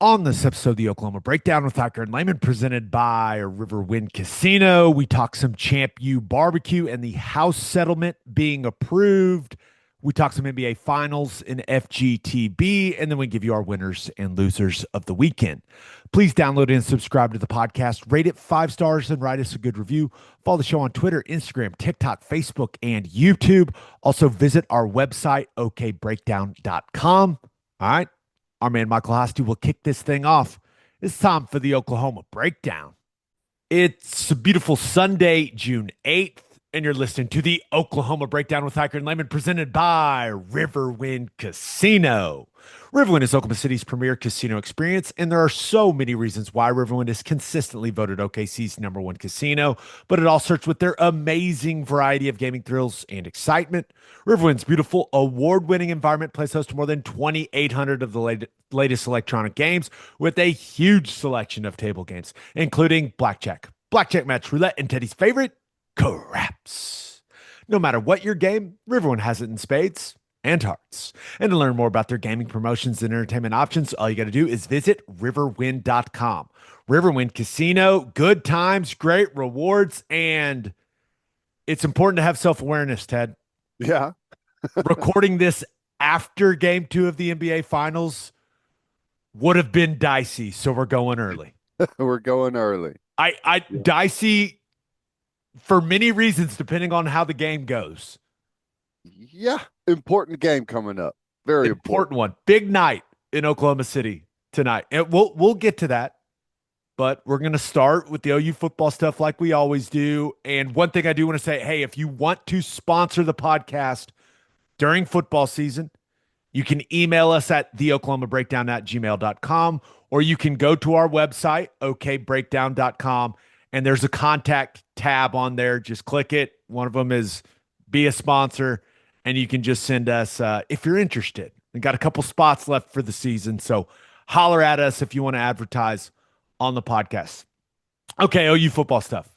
On this episode of the Oklahoma Breakdown with Ikard and Lehman, presented by Riverwind Casino, we talk some ChampU BBQ and the house settlement being approved. We talk some NBA Finals in FGTB, and then we give you our winners and losers of the weekend. Please download and subscribe to the podcast. Rate it 5 stars and write us a good review. Follow the show on Twitter, Instagram, TikTok, Facebook, and YouTube. Also visit our website, okbreakdown.com. All right. Our man Michael Hosty will kick this thing off. It's time for the Oklahoma Breakdown. It's a beautiful Sunday, June 8th, and you're listening to the Oklahoma Breakdown with Ikard and Lehman, presented by Riverwind Casino. Riverwind is Oklahoma City's premier casino experience, and there are so many reasons why Riverwind is consistently voted OKC's #1 casino, but it all starts with their amazing variety of gaming thrills and excitement. Riverwind's beautiful, award-winning environment plays host to more than 2,800 of the latest electronic games, with a huge selection of table games, including blackjack, match, roulette, and Teddy's favorite, craps. No matter what your game, Riverwind has it in spades and hearts. And to learn more about their gaming promotions and entertainment options, all you got to do is visit riverwind.com. Riverwind Casino, good times, great rewards, and it's important to have self-awareness, Ted. Yeah. Recording this after game 2 of the NBA Finals would have been dicey, so we're going early. We're going early. Dicey for many reasons, depending on how the game goes. Yeah. Important game coming up. Very important one. Big night in Oklahoma City tonight. And we'll get to that. But we're going to start with the OU football stuff like we always do. And one thing I do want to say, hey, if you want to sponsor the podcast during football season, you can email us at theoklahomabreakdown@gmail.com, or you can go to our website, okbreakdown.com, and there's a contact tab on there. Just click it. One of them is be a sponsor, and you can just send us if you're interested. We got a couple spots left for the season, so holler at us if you want to advertise on the podcast. Okay, OU football stuff.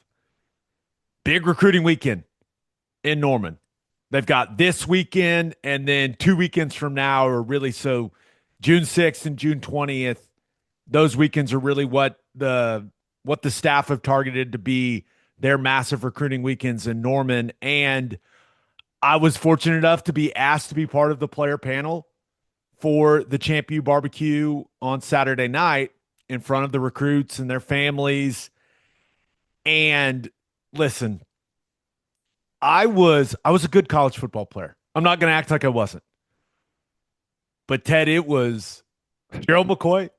Big recruiting weekend in Norman. They've got this weekend, and then 2 weekends from now are really so June 6th and June 20th. Those weekends are really what the staff have targeted to be their massive recruiting weekends in Norman. And I was fortunate enough to be asked to be part of the player panel for the ChampU BBQ on Saturday night in front of the recruits and their families. And listen, I was a good college football player. I'm not going to act like I wasn't. But Ted, it was Gerald McCoy,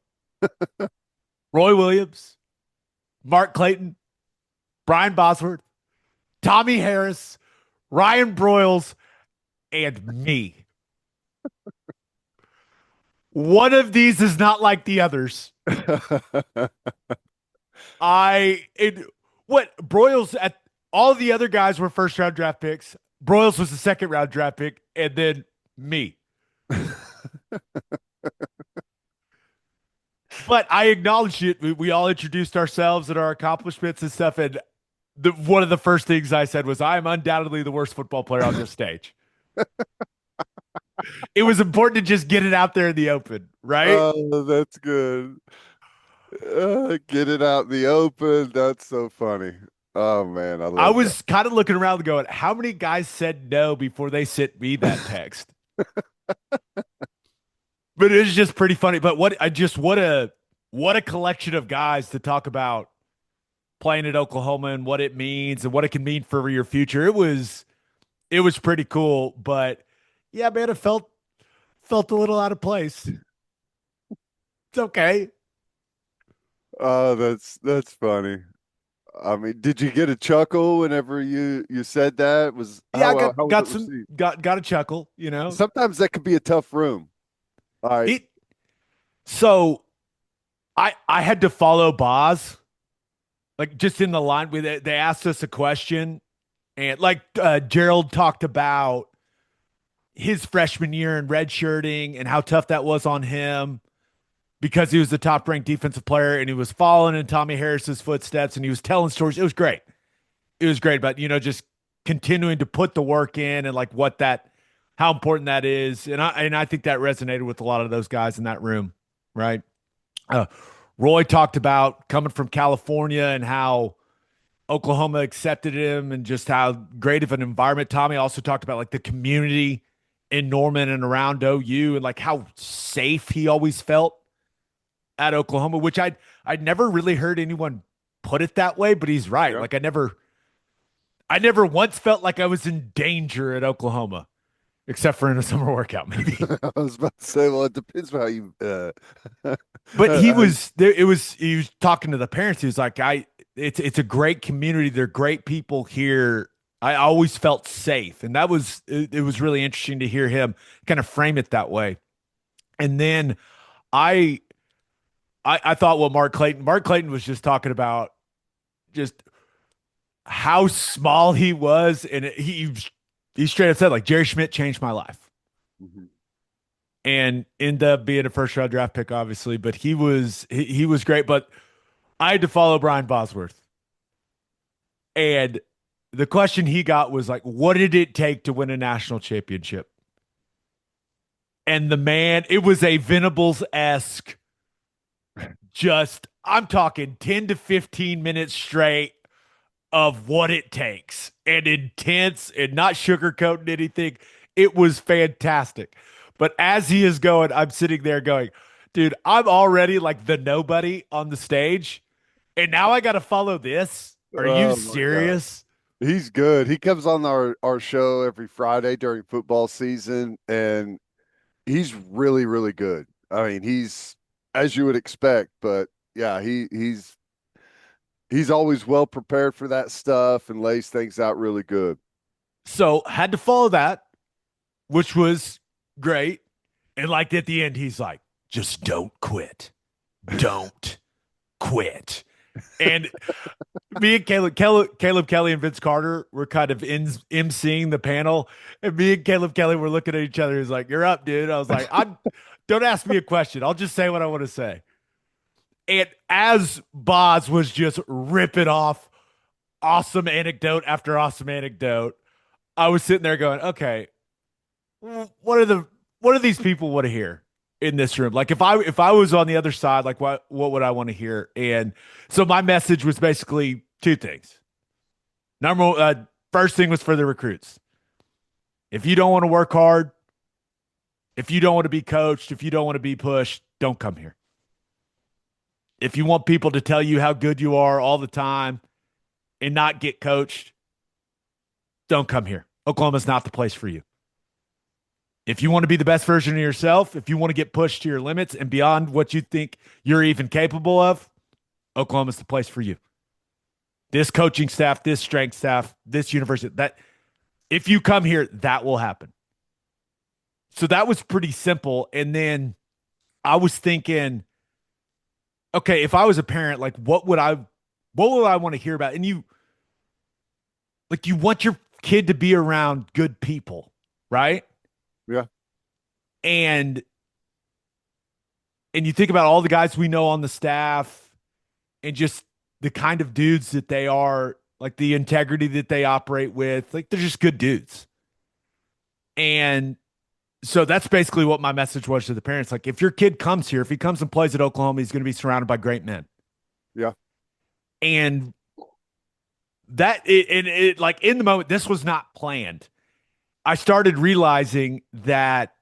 Roy Williams, Mark Clayton, Brian Bosworth, Tommy Harris, Ryan Broyles, and me. One of these is not like the others. Broyles at all the other guys were first round draft picks. Broyles was the second round draft pick, and then me. But I acknowledged it. We all introduced ourselves and our accomplishments and stuff. And one of the first things I said was, I am undoubtedly the worst football player on this stage. It was important to just get it out there in the open, right? Oh, that's good. Get it out in the open. That's so funny. Oh, man. I was kind of looking around and going, how many guys said no before they sent me that text? But it was just pretty funny. But what a collection of guys to talk about playing at Oklahoma and what it means and what it can mean for your future. It was pretty cool. But yeah, man, it felt a little out of place. It's okay. Oh, that's funny. I mean, did you get a chuckle whenever you said that? I got a chuckle, you know. Sometimes that could be a tough room. All right. So I had to follow Boz, like just in the line with it. They asked us a question, and like Gerald talked about his freshman year and redshirting and how tough that was on him because he was the top ranked defensive player and he was following in Tommy Harris's footsteps and he was telling stories. It was great. It was great. But, just continuing to put the work in and like how important that is. And I think that resonated with a lot of those guys in that room. Right. Uh, Roy talked about coming from California and how Oklahoma accepted him and just how great of an environment. Tommy also talked about like the community in Norman and around OU and like how safe he always felt at Oklahoma, which I'd never really heard anyone put it that way, but he's right. Yeah. Like I never once felt like I was in danger at Oklahoma, except for in a summer workout, maybe. I was about to say, well, it depends on how you. But he was there. He was talking to the parents. He was like, it's a great community. They're great people here. I always felt safe, and it was really interesting to hear him kind of frame it that way. And then I I thought what Mark Clayton was just talking about just how small he was, and he straight up said like Jerry Schmidt changed my life, Mhm. and ended up being a first round draft pick, obviously. But he was great. But I had to follow Brian Bosworth, and the question he got was like, what did it take to win a national championship? And the man, it was a Venables esque. Just I'm talking 10 to 15 minutes straight of what it takes and intense and not sugarcoating anything. It was fantastic. But as he is going, I'm sitting there going, dude, I'm already like the nobody on the stage. And now I got to follow this. Are you Oh my God. serious? He's good. He comes on our show every Friday during football season, and he's really, really good. I mean, he's as you would expect, but yeah, he's always well prepared for that stuff and lays things out really good. So had to follow that, which was great. And like at the end, he's like, just don't quit. Don't quit. And me and Caleb Kelly and Vince Carter were kind of emceeing the panel, and me and Caleb Kelly were looking at each other. He's like, "You're up, dude." I was like, "I'm." Don't ask me a question. I'll just say what I want to say. And as Boz was just ripping off awesome anecdote after awesome anecdote, I was sitting there going, "Okay, what do these people want to hear in this room? Like if I was on the other side, like what would I want to hear?" And so my message was basically two things. First thing was for the recruits. If you don't want to work hard, if you don't want to be coached, if you don't want to be pushed, don't come here. If you want people to tell you how good you are all the time and not get coached, don't come here. Oklahoma's not the place for you. If you want to be the best version of yourself, if you want to get pushed to your limits and beyond what you think you're even capable of, Oklahoma's the place for you. This coaching staff, this strength staff, this university, that if you come here, that will happen. So that was pretty simple. And then I was thinking, okay, if I was a parent, like what would I want to hear about? And you want your kid to be around good people, right? Yeah. And you think about all the guys we know on the staff and just the kind of dudes that they are, like the integrity that they operate with, like they're just good dudes. And so that's basically what my message was to the parents. Like, if your kid comes here, if he comes and plays at Oklahoma, he's going to be surrounded by great men. Yeah. And it like in the moment, this was not planned. I started realizing that,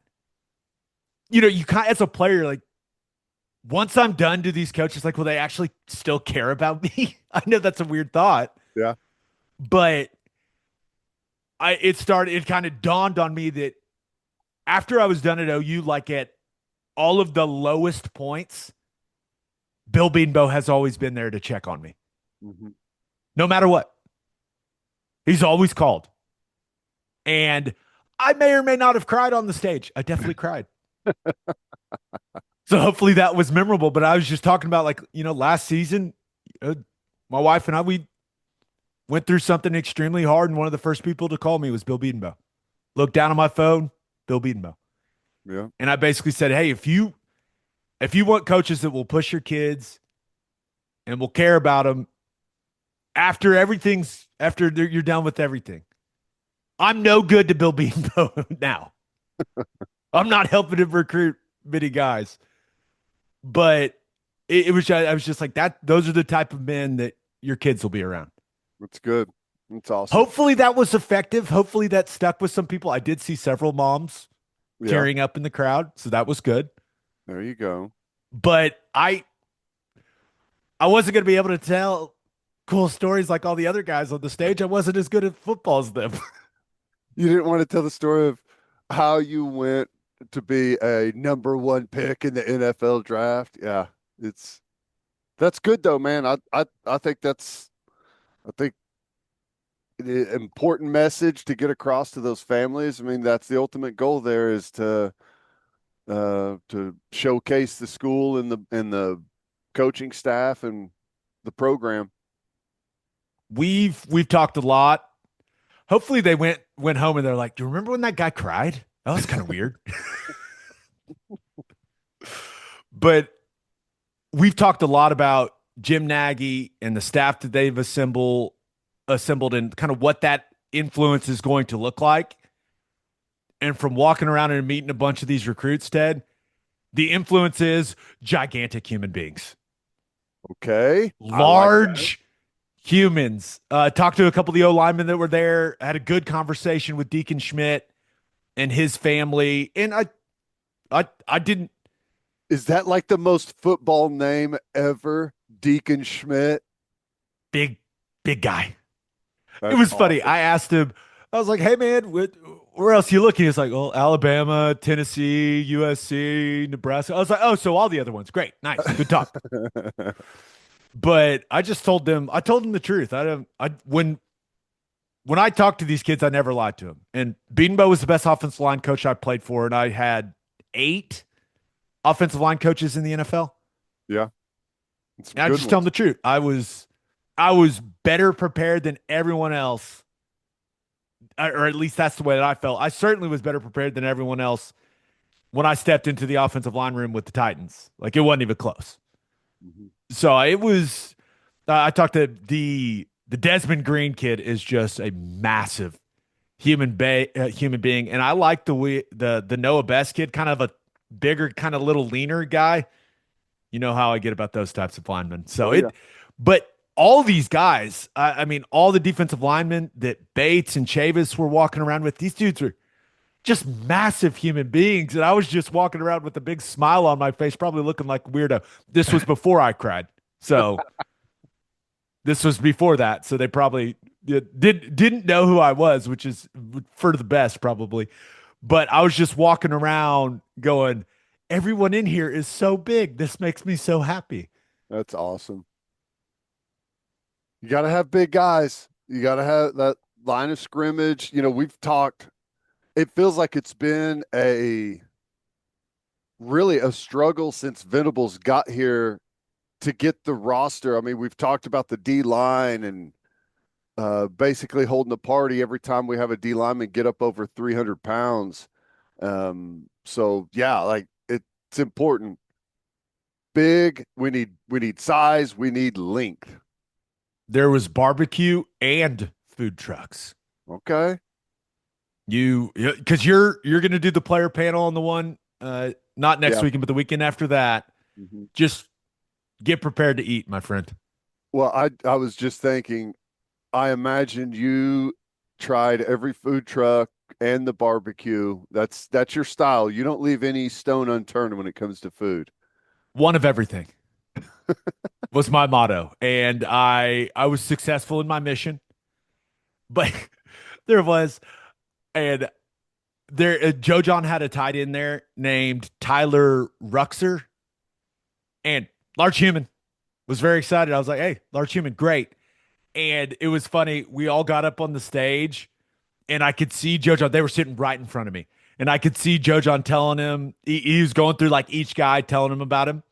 you kind as a player, like once I'm done, do these coaches like, will they actually still care about me? I know that's a weird thought, Yeah. but it kind of dawned on me that after I was done at OU, like at all of the lowest points, Bill Beanbo has always been there to check on me. Mm-hmm. No matter what. He's always called. And I may or may not have cried on the stage. I definitely cried. So hopefully that was memorable. But I was just talking about, like, last season, my wife and I, we went through something extremely hard. And one of the first people to call me was Bill Beanbo. Looked down on my phone, Bill Beanbo. Yeah. And I basically said, hey, if you want coaches that will push your kids and will care about them after you're done with everything, I'm no good to Bill Beanbo now. I'm not helping him recruit many guys. But it was just, I was just like that. Those are the type of men that your kids will be around. That's good. That's awesome. Hopefully that was effective. Hopefully that stuck with some people. I did see several moms Yeah, tearing up in the crowd, so that was good. there you go. But I wasn't going to be able to tell cool stories like all the other guys on the stage. I wasn't as good at football as them. You didn't want to tell the story of how you went to be a number one pick in the NFL draft. Yeah, it's that's good though, man. I think that's I think the important message to get across to those families. I mean, that's the ultimate goal there is to showcase the school and the coaching staff and the program. We've talked a lot. Hopefully they went home and they're like, "Do you remember when that guy cried? That was kind of weird." But we've talked a lot about Jim Nagy and the staff that they've assembled and kind of what that influence is going to look like. And from walking around and meeting a bunch of these recruits, Ted, the influence is gigantic human beings, Okay. large humans. Talked to a couple of the O linemen that were there, had a good conversation with Deacon Schmidt and his family. And I didn't. Is that like the most football name ever? Deacon Schmidt? Big guy. It That's was funny. awesome. I asked him, I was like, "Hey man, where else you looking?" He's like, "Oh, Alabama, Tennessee, USC, Nebraska." I was like, "Oh, so all the other ones. Great. Nice. Good talk." But I just told them, I told them the truth. I don't, I when I talk to these kids, I never lied to them. And Beatonbow was the best offensive line coach I played for, and I had 8 offensive line coaches in the NFL. Yeah. It's And I good just tell ones. them the truth. I was better prepared than everyone else, or at least that's the way that I felt. I certainly was better prepared than everyone else when I stepped into the offensive line room with the Titans. Like it wasn't even close. Mhm. So it was. I talked to the Desmond Green kid is just a massive human being, and I like the Noah Best kid, kind of a bigger, kind of little leaner guy. You know how I get about those types of linemen. So Oh yeah. but all these guys, I mean, all the defensive linemen that Bates and Chavis were walking around with, these dudes are just massive human beings. And I was just walking around with a big smile on my face, probably looking like a weirdo. This was before I cried. So this was before that. So they probably didn't know who I was, which is for the best, probably. But I was just walking around going, everyone in here is so big. This makes me so happy. That's awesome. You got to have big guys. You got to have that line of scrimmage. You know, we've talked, it feels like it's been a really a struggle since Venables got here to get the roster. I mean, we've talked about the D line and basically holding the party every time we have a D lineman get up over 300 pounds. So yeah, like it's important. Big, we need size, we need length. There was barbecue and food trucks. Okay. Because you're going to do the player panel on the one, not next Yeah. weekend, but the weekend after that. Mhm. Just get prepared to eat, my friend. Well, I was just thinking, I imagine you tried every food truck and the barbecue. That's your style. You don't leave any stone unturned when it comes to food. One of everything was my motto, and I was successful in my mission. But there was, and there Joe John had a tight end there named Tyler Ruxer, and large human was very excited. I was like, "Hey, large human, great!" And it was funny. We all got up on the stage, and I could see Joe John. They were sitting right in front of me, and I could see Joe John telling him he was going through like each guy telling him about him,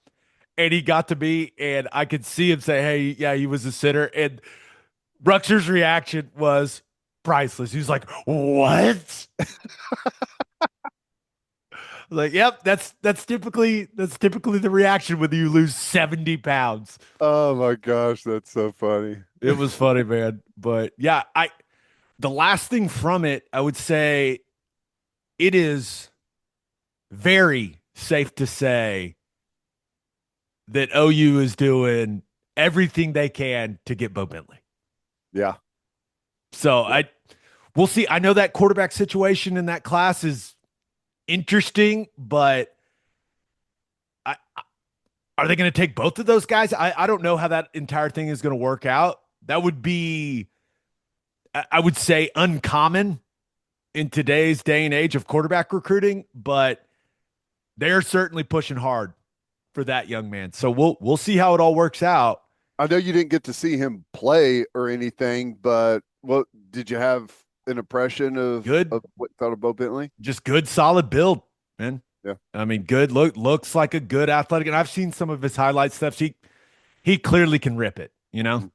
and he got to me, and I could see him say, "Hey, yeah, he was a sitter," and Ruxer's reaction was priceless. He was like, "What?" Like, yep, that's typically the reaction when you lose 70 pounds. Oh my gosh, that's so funny. It was funny, man. But yeah, the last thing from it, I would say it is very safe to say that OU is doing everything they can to get Bo Bentley. Yeah. So we'll see. I know that quarterback situation in that class is interesting, but are they going to take both of those guys? I don't know how that entire thing is going to work out. That would be, I would say, uncommon in today's day and age of quarterback recruiting, but they're certainly pushing hard for that young man. So we'll see how it all works out. I know you didn't get to see him play or anything, but what did you have an impression Good, of what you thought of Bo Bentley? just good, solid build, man. Yeah. I mean, good looks like a good athletic, and I've seen some of his highlight stuff. He clearly can rip it, you know. Mhm.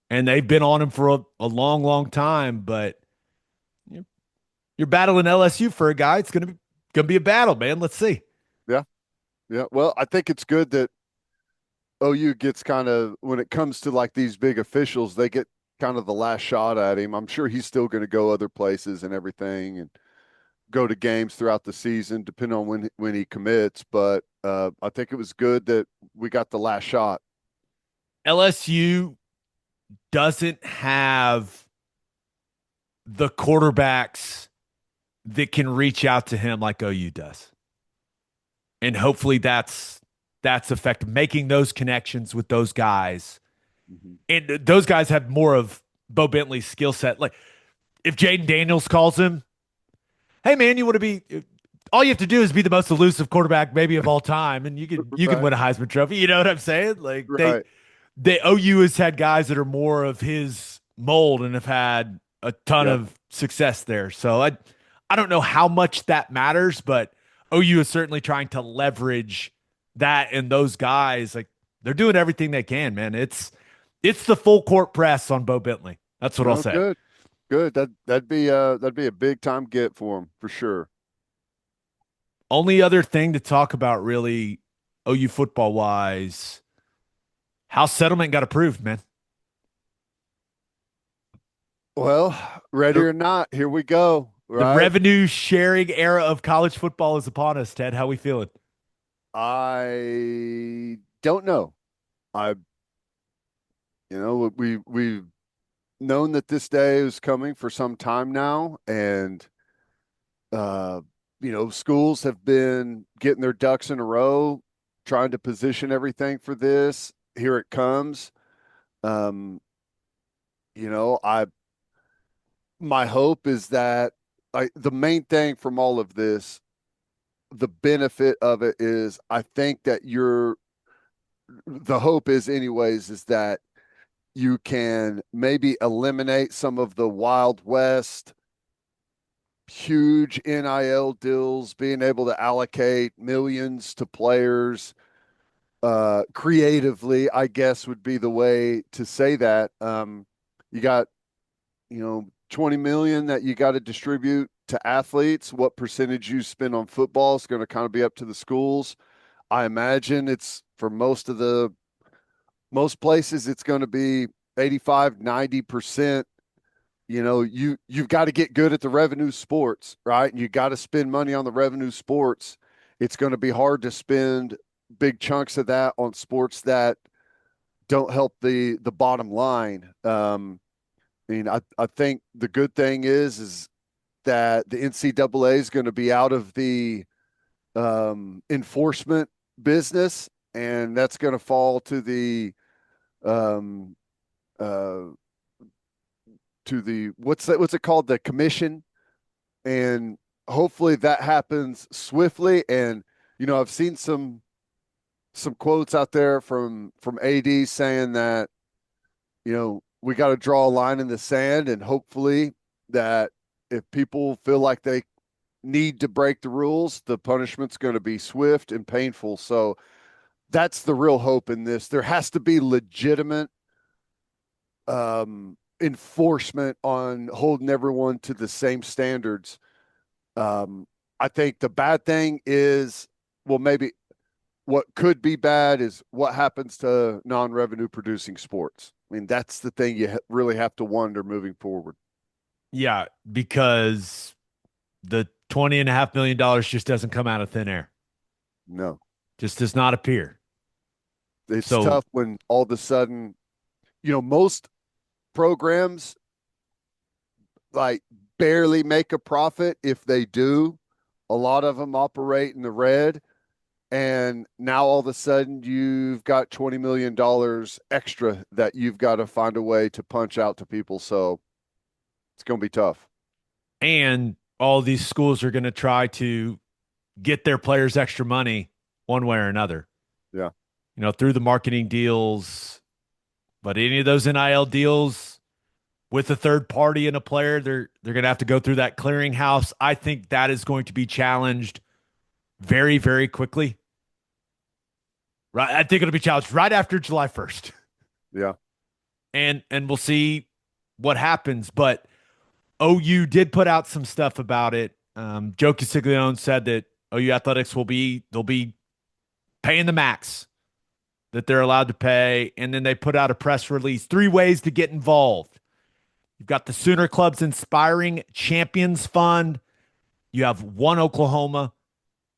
And they've been on him for a long, long time. But you're battling LSU for a guy. It's gonna be a battle, man. Let's see. Yeah. Yeah. Well, I think it's good that OU gets kind of, when it comes to like these big officials, they get kind of the last shot at him. I'm sure he's still going to go other places and everything and go to games throughout the season, depending on when he commits. But I think it was good that we got the last shot. LSU doesn't have the quarterbacks that can reach out to him like OU does. And hopefully that's effective, making those connections with those guys. Mm-hmm. And those guys have more of Bo Bentley's skill set. Like if Jaden Daniels calls him, hey man, you want to be all you have to do is be the most elusive quarterback maybe of all time, and you can win a Heisman Trophy. You know what I'm saying? Like Right. they OU has had guys that are more of his mold and have had a ton Yeah. of success there. So I don't know how much that matters, but OU is certainly trying to leverage that and those guys. Like they're doing everything they can, man. It's the full court press on Bo Bentley. That's what I'll No, say. good. Good. That'd be a big time get for him for sure. Only other thing to talk about really OU football wise, house settlement got approved, man. Well, ready The, or not, here we go. the Right. revenue sharing era of college football is upon us, Ted. How we feeling? I don't know. I, we've known that this day is coming for some time now, and uh, schools have been getting their ducks in a row, trying to position everything for this. Here it comes. Um, I my hope is that the main thing from all of this, the benefit of it is I think that the hope is anyways is that you can maybe eliminate some of the Wild West huge NIL deals, being able to allocate millions to players creatively, I guess would be the way to say that. You got, 20 million that you got to distribute to athletes. What percentage you spend on football is going to kind of be up to the schools. I imagine it's for most places, it's going to be 85, 90%. You've got to get good at the revenue sports, right? And you got to spend money on the revenue sports. It's going to be hard to spend big chunks of that on sports that don't help the bottom line. I think the good thing is that the NCAA is going to be out of the enforcement business, and that's going to fall to the um, uh, what's it called, the commission, and hopefully that happens swiftly. And I've seen some quotes out there from AD saying that we got to draw a line in the sand, and hopefully that if people feel like they need to break the rules, the punishment's going to be swift and painful. So that's the real hope in this. There has to be legitimate enforcement on holding everyone to the same standards. I think the bad thing is, well, maybe what could be bad is what happens to non-revenue producing sports. I mean, that's the thing you really have to wonder moving forward. Yeah, because the $20.5 million just doesn't come out of thin air. No. Just does not appear. It's So, tough when all of a sudden, most programs like barely make a profit. If they do, a lot of them operate in the red. And now all of a sudden you've got $20 million extra that you've got to find a way to punch out to people. So it's going to be tough. and all these schools are going to try to get their players extra money one way or another, Yeah. through the marketing deals. But any of those NIL deals with a third party and a player, they're going to have to go through that clearinghouse. I think that is going to be challenged very, very quickly. Right, I think it'll be challenged right after July 1st. Yeah. And we'll see what happens. But OU did put out some stuff about it. Joe Castiglione said that OU athletics they'll be paying the max that they're allowed to pay. And then they put out a press release, 3 ways to get involved. You've got the Sooner Club's Inspiring Champions Fund. You have One Oklahoma.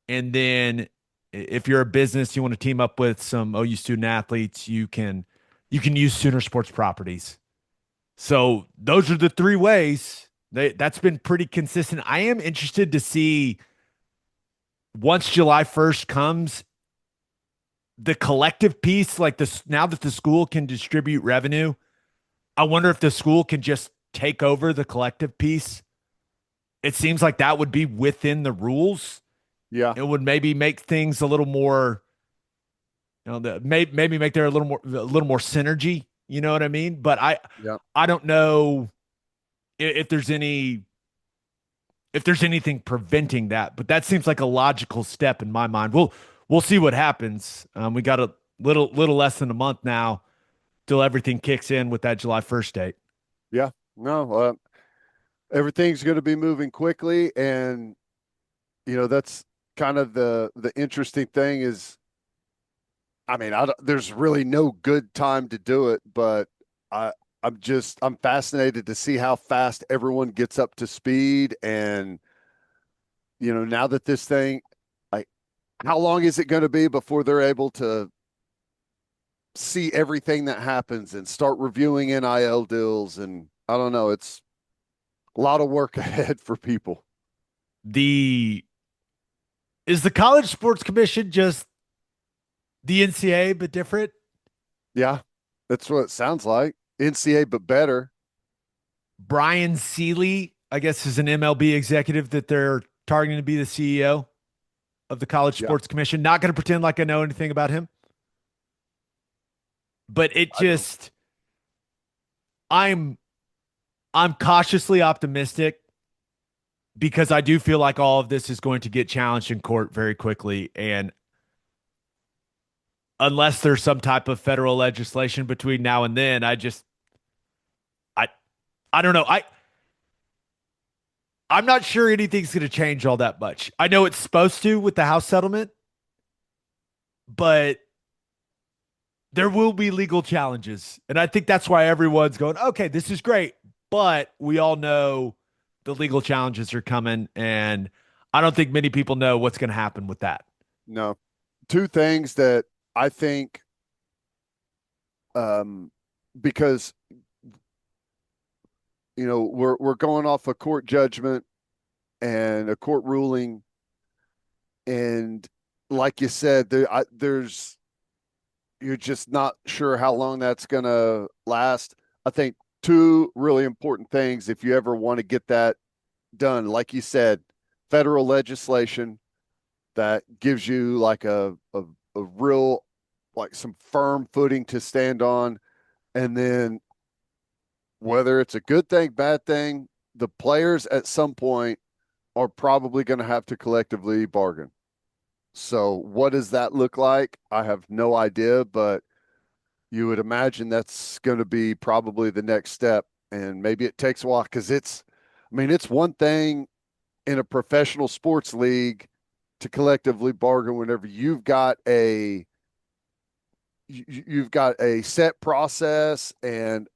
And then if you're a business, you want to team up with some OU student athletes, you can use Sooner Sports Properties. So those are the 3 ways. That's been pretty consistent. I am interested to see once July 1st comes, the collective piece, like this, now that the school can distribute revenue, I wonder if the school can just take over the collective piece. It seems like that would be within the rules. Yeah. It would maybe make things a little more, maybe make there a little more synergy. You know what I mean? But Yeah. I don't know if there's anything preventing that. But that seems like a logical step in my mind. We'll see what happens. We got a little less than a month now till everything kicks in with that July 1st date. Yeah. No, everything's going to be moving quickly. And, that's kind of the interesting thing is, I mean, there's really no good time to do it, but I'm fascinated to see how fast everyone gets up to speed. And, now that this thing, like, how long is it going to be before they're able to see everything that happens and start reviewing NIL deals? And I don't know, it's a lot of work ahead for people. Is the College Sports Commission just the NCAA but different? Yeah, that's what it sounds like. NCAA, but better. Brian Seeley, I guess, is an MLB executive that they're targeting to be the CEO of the College Yeah, Sports Commission. Not going to pretend like I know anything about him, but I don't. I'm cautiously optimistic because I do feel like all of this is going to get challenged in court very quickly. And unless there's some type of federal legislation between now and then, I I don't know. I'm not sure anything's going to change all that much. I know it's supposed to with the House settlement, but there will be legal challenges. And I think that's why everyone's going, okay, this is great. But we all know the legal challenges are coming. And I don't think many people know what's going to happen with that. No. 2 things that I think, because we're going off a court judgment and a court ruling, and like you said, there's you're just not sure how long that's going to last. I think 2 really important things if you ever want to get that done, like you said, federal legislation that gives you like a real, like, some firm footing to stand on. And then whether it's a good thing, bad thing, the players at some point are probably going to have to collectively bargain. So what does that look like? I have no idea, but you would imagine that's going to be probably the next step. And maybe it takes a while because it's one thing in a professional sports league to collectively bargain whenever you've got a set process, and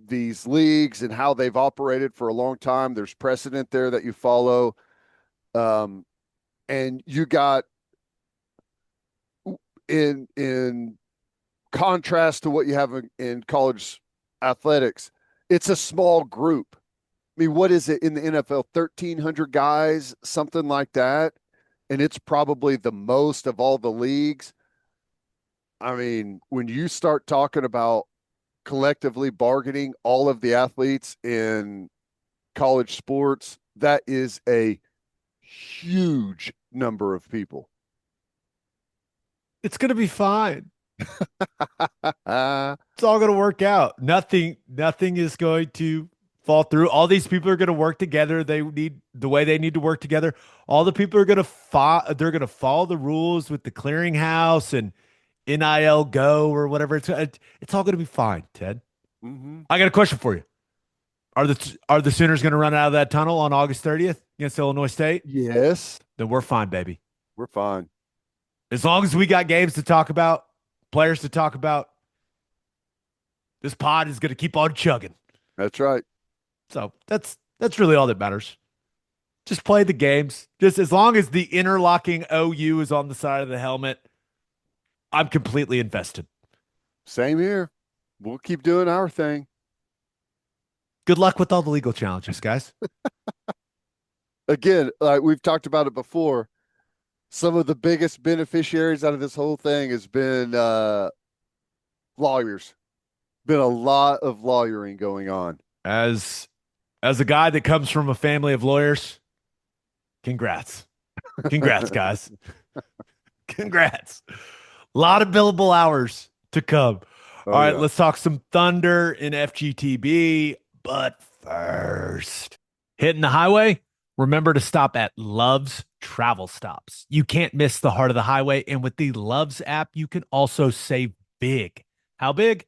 these leagues and how they've operated for a long time. There's precedent there that you follow. And you got in contrast to what you have in college athletics, it's a small group. I mean, what is it in the NFL? 1,300 guys, something like that. And it's probably the most of all the leagues. I mean, when you start talking about collectively bargaining all of the athletes in college sports, that is a huge number of people. It's going to be fine. Uh, It's all going to work out. Nothing is going to fall through. All these people are going to work together. They need the way they need to work together. All the people are going to they're going to follow the rules with the clearinghouse and NIL Go or whatever. It's all going to be fine, Ted. mm-hmm. I got a question for you. Are the Sooners going to run out of that tunnel on August 30th against Illinois State? Yes, Then we're fine, baby. we're fine. As long as we got games to talk about, players to talk about, this pod is going to keep on chugging. That's right. So that's really all that matters. Just play the games. Just as long as the interlocking OU is on the side of the helmet, I'm completely invested. Same here. We'll keep doing our thing. Good luck with all the legal challenges, guys. Again, like we've talked about it before, some of the biggest beneficiaries out of this whole thing has been lawyers. Been a lot of lawyering going on. As a guy that comes from a family of lawyers, congrats. Congrats, guys. Congrats. A lot of billable hours to come. Oh, All right, yeah. let's talk some Thunder in FGTB. But first, hitting the highway, remember to stop at Love's Travel Stops. You can't miss the heart of the highway. And with the Love's app, you can also save big. How big?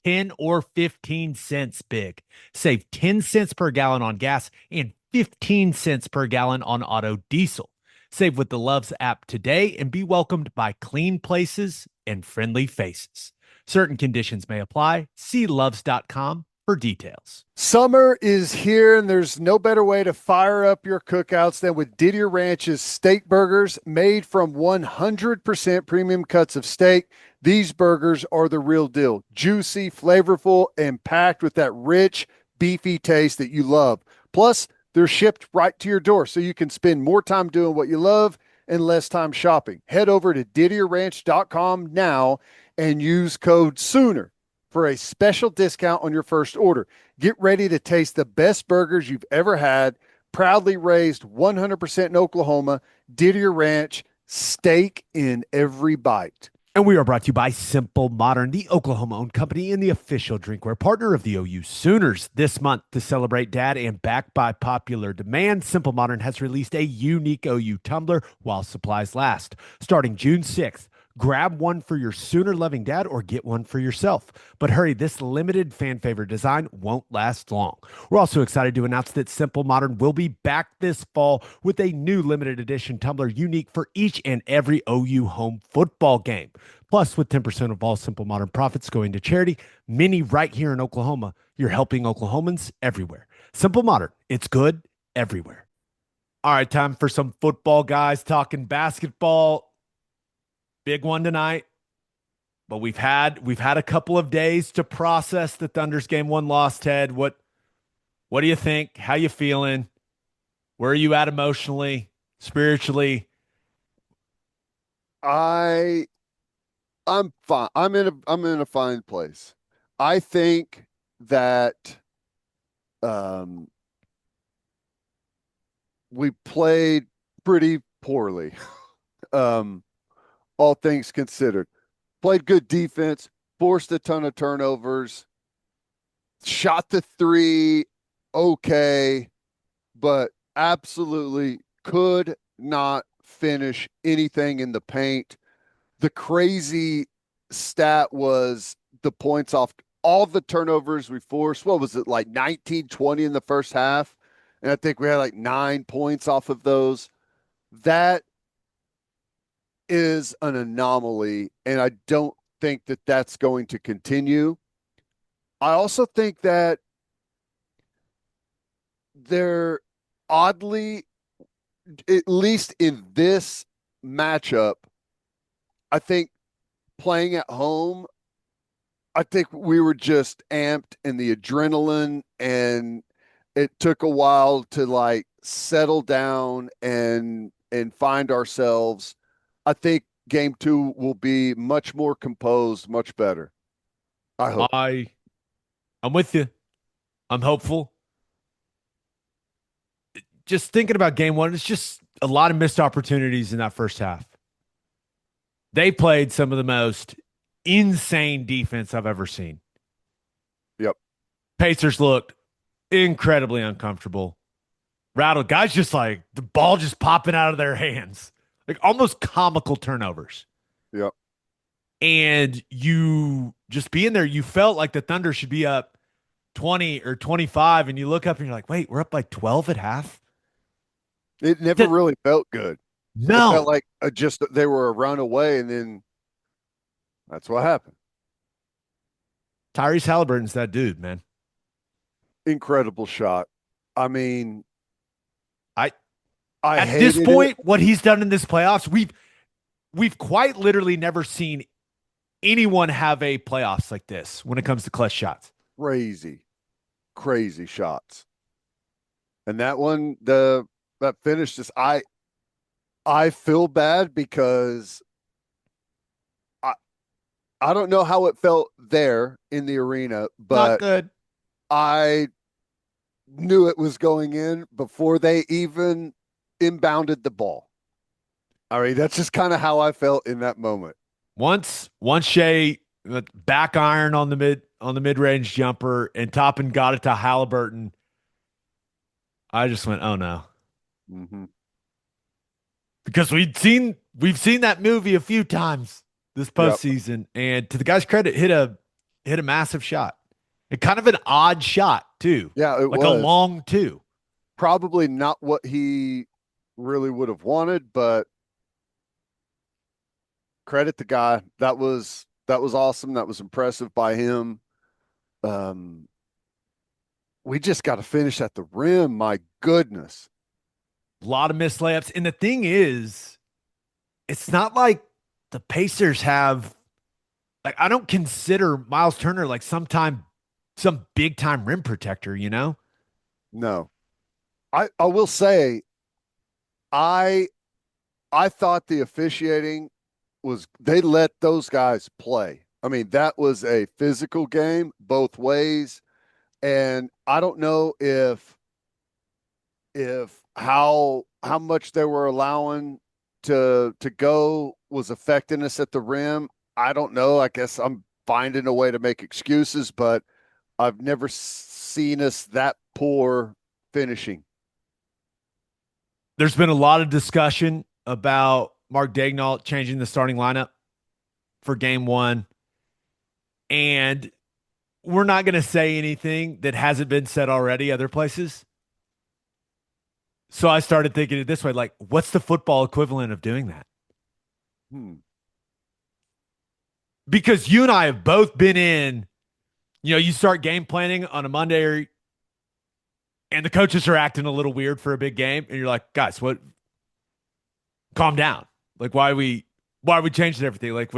10 or 15 cents big. Save 10 cents per gallon on gas and 15 cents per gallon on auto diesel. Save with the Love's app today and be welcomed by clean places and friendly faces. Certain conditions may apply. See loves.com for details. Summer is here, and there's no better way to fire up your cookouts than with Didier Ranch's steak burgers made from 100% premium cuts of steak. These burgers are the real deal. Juicy, flavorful, and packed with that rich, beefy taste that you love. Plus, they're shipped right to your door, so you can spend more time doing what you love and less time shopping. Head over to DidierRanch.com now and use code SOONER for a special discount on your first order. Get ready to taste the best burgers you've ever had. Proudly raised 100% in Oklahoma. Didier Ranch, steak in every bite. And we are brought to you by Simple Modern, the Oklahoma-owned company and the official drinkware partner of the OU Sooners. This month, to celebrate Dad and backed by popular demand, Simple Modern has released a unique OU tumbler while supplies last. Starting June 6th, grab one for your Sooner-loving dad or get one for yourself. But hurry, this limited fan-favorite design won't last long. We're also excited to announce that Simple Modern will be back this fall with a new limited edition tumbler unique for each and every OU home football game. Plus, with 10% of all Simple Modern profits going to charity, many right here in Oklahoma, you're helping Oklahomans everywhere. Simple Modern, it's good everywhere. All right, time for some football, guys, talking basketball. Big one tonight, but we've had a couple of days to process the Thunder's game one loss. Ted, what do you think? How you feeling? Where are you at emotionally, spiritually? I'm fine. I'm in a fine place. I think that we played pretty poorly. All things considered. Played good defense, forced a ton of turnovers, shot the three okay, but absolutely could not finish anything in the paint. The crazy stat was the points off all the turnovers we forced. What was it, like 19, 20 in the first half? And I think we had like 9 points off of those. That is an anomaly, and I don't think that that's going to continue. I also think that they're oddly, at least in this matchup, I think playing at home, I think we were just amped in the adrenaline, and it took a while to like settle down and find ourselves. I think game two will be much more composed, much better. I hope. I'm with you. I'm hopeful. Just thinking about game one, it's just a lot of missed opportunities in that first half. They played some of the most insane defense I've ever seen. Yep. Pacers looked incredibly uncomfortable. Rattled guys, just like the ball just popping out of their hands, like almost comical turnovers. Yep. And you just being there, you felt like the Thunder should be up 20 or 25, and you look up and you're like, wait, we're up by 12 at half. It never really felt good. No. It felt like just they were a run away, and then that's what happened. Tyrese Halliburton's that dude, man. Incredible shot. I mean, I I at this hated point, it. what he's done in this playoffs, we've quite literally never seen anyone have a playoffs like this when it comes to clutch shots. Crazy shots. And that one, that finish, just I feel bad because I don't know how it felt there in the arena, Not but good. I knew it was going in before they even inbounded the ball. I mean, that's just kind of how I felt in that moment. Once Shea back iron on the mid range jumper and Toppin got it to Halliburton, I just went, oh no. Mm-hmm. Because we've seen that movie a few times this postseason, and to the guy's credit, hit a massive shot. And kind of an odd shot too. Yeah, it like was a long two. probably not what he really would have wanted, but credit the guy. That was awesome. That was impressive by him. We just got to finish at the rim. My goodness. A lot of missed layups. And the thing is, it's not like the Pacers have, like, I don't consider Miles Turner like some big time rim protector, you know? No. I will say I thought the officiating was they let those guys play. I mean, that was a physical game both ways. And I don't know if how much they were allowing to go was affecting us at the rim. I don't know. I guess I'm finding a way to make excuses, but I've never seen us that poor finishing. There's been a lot of discussion about Mark Daigneault changing the starting lineup for game one. And we're not going to say anything that hasn't been said already other places. So I started thinking it this way, like, what's the football equivalent of doing that? Because you and I have both been in, you start game planning on a Monday and the coaches are acting a little weird for a big game. And you're like, guys, what? Calm down. Like, why are we changing everything? Like,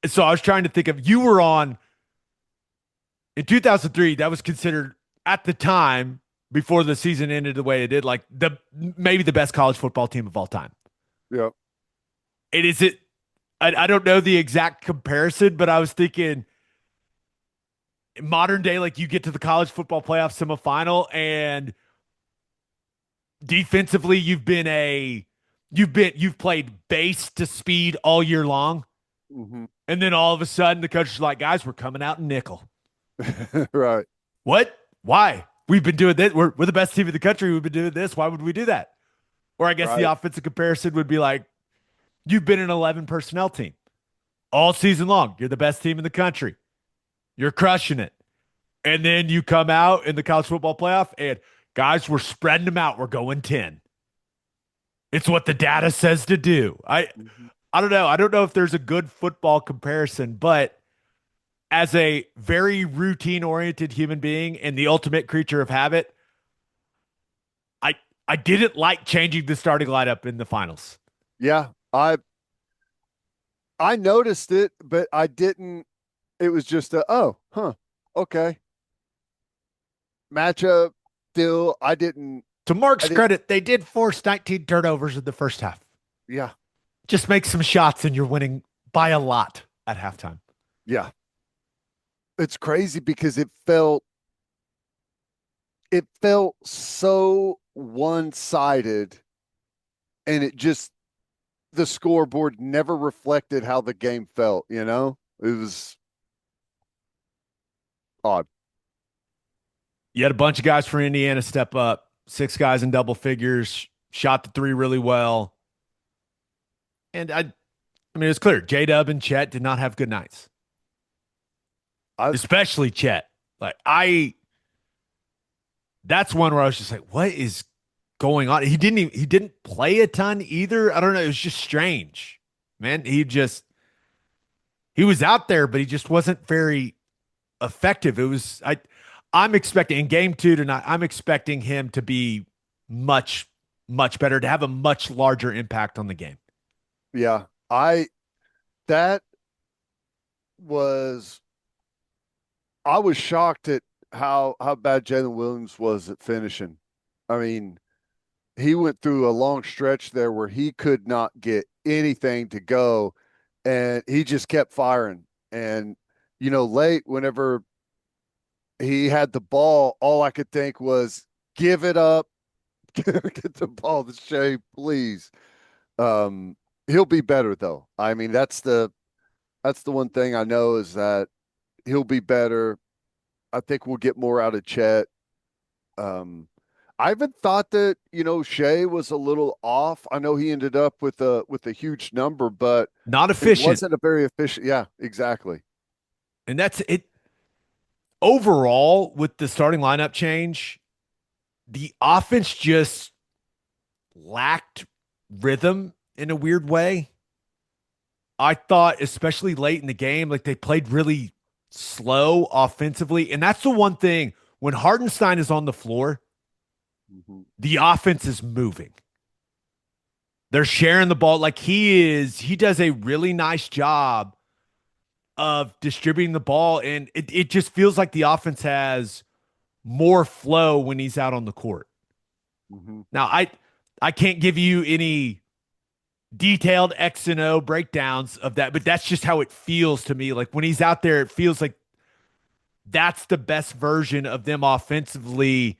so I was trying to think of, you were on, in 2003, that was considered at the time, before the season ended the way it did, like maybe the best college football team of all time. Yep. I don't know the exact comparison, but I was thinking modern day, like you get to the college football playoff semifinal and defensively you've played base to speed all year long. Mm-hmm. And then all of a sudden the coach is like, guys, we're coming out in nickel. Right. What? Why? We've been doing this. We're the best team in the country. We've been doing this. Why would we do that? Or I guess the offensive comparison would be like, you've been an 11 personnel team all season long. You're the best team in the country. You're crushing it. And then you come out in the college football playoff and guys, we're spreading them out. We're going 10. It's what the data says to do. I don't know. I don't know if there's a good football comparison, but as a very routine-oriented human being and the ultimate creature of habit, I didn't like changing the starting lineup in the finals. Yeah, I I noticed it, but I didn't. It was just okay. Matchup still. To Mark's I didn't. credit, they did force 19 turnovers in the first half. Yeah, Just make some shots and you're winning by a lot at halftime. yeah. It's crazy because it felt so one-sided, and the scoreboard never reflected how the game felt, you know? It was odd. You had a bunch of guys for Indiana step up, 6 guys in double figures, shot the three really well. And I mean, it's clear J-Dub and Chet did not have good nights, especially Chet. That's one where I was just like, what is going on? He didn't play a ton either. I don't know. It was just strange, man. He was out there, but he just wasn't very effective. I'm expecting in game 2 tonight, I'm expecting him to be much, much better, to have a much larger impact on the game. Yeah. That was, I was shocked at how bad Jalen Williams was at finishing. I mean, he went through a long stretch there where he could not get anything to go, and he just kept firing. And, late, whenever he had the ball, all I could think was, give it up, get the ball to Shea, please. He'll be better though. I mean, that's the one thing I know is that he'll be better. I think we'll get more out of Chet. I even thought that, Shea was a little off. I know he ended up with a huge number, but not efficient. It wasn't a very efficient. Yeah, exactly. And that's it. Overall, with the starting lineup change, the offense just lacked rhythm in a weird way. I thought, especially late in the game, like they played really slow offensively. And that's the one thing when Hartenstein is on the floor, the offense is moving. They're sharing the ball like he does a really nice job of distributing the ball. And it just feels like the offense has more flow when he's out on the court. Now, I can't give you any detailed X and O breakdowns of that, but that's just how it feels to me. Like when he's out there, it feels like that's the best version of them offensively,